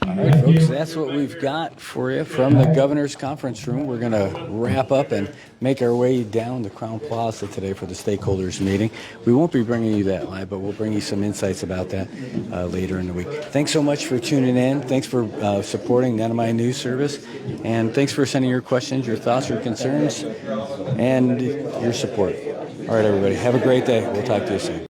Speaker 3: All right, folks, that's what we've got for you from the governor's conference room. We're going to wrap up and make our way down the Crown Plaza today for the stakeholders meeting. We won't be bringing you that live, but we'll bring you some insights about that later in the week. Thanks so much for tuning in. Thanks for supporting Nenamai News Service. And thanks for sending your questions, your thoughts, your concerns, and your support. All right, everybody. Have a great day. We'll talk to you soon.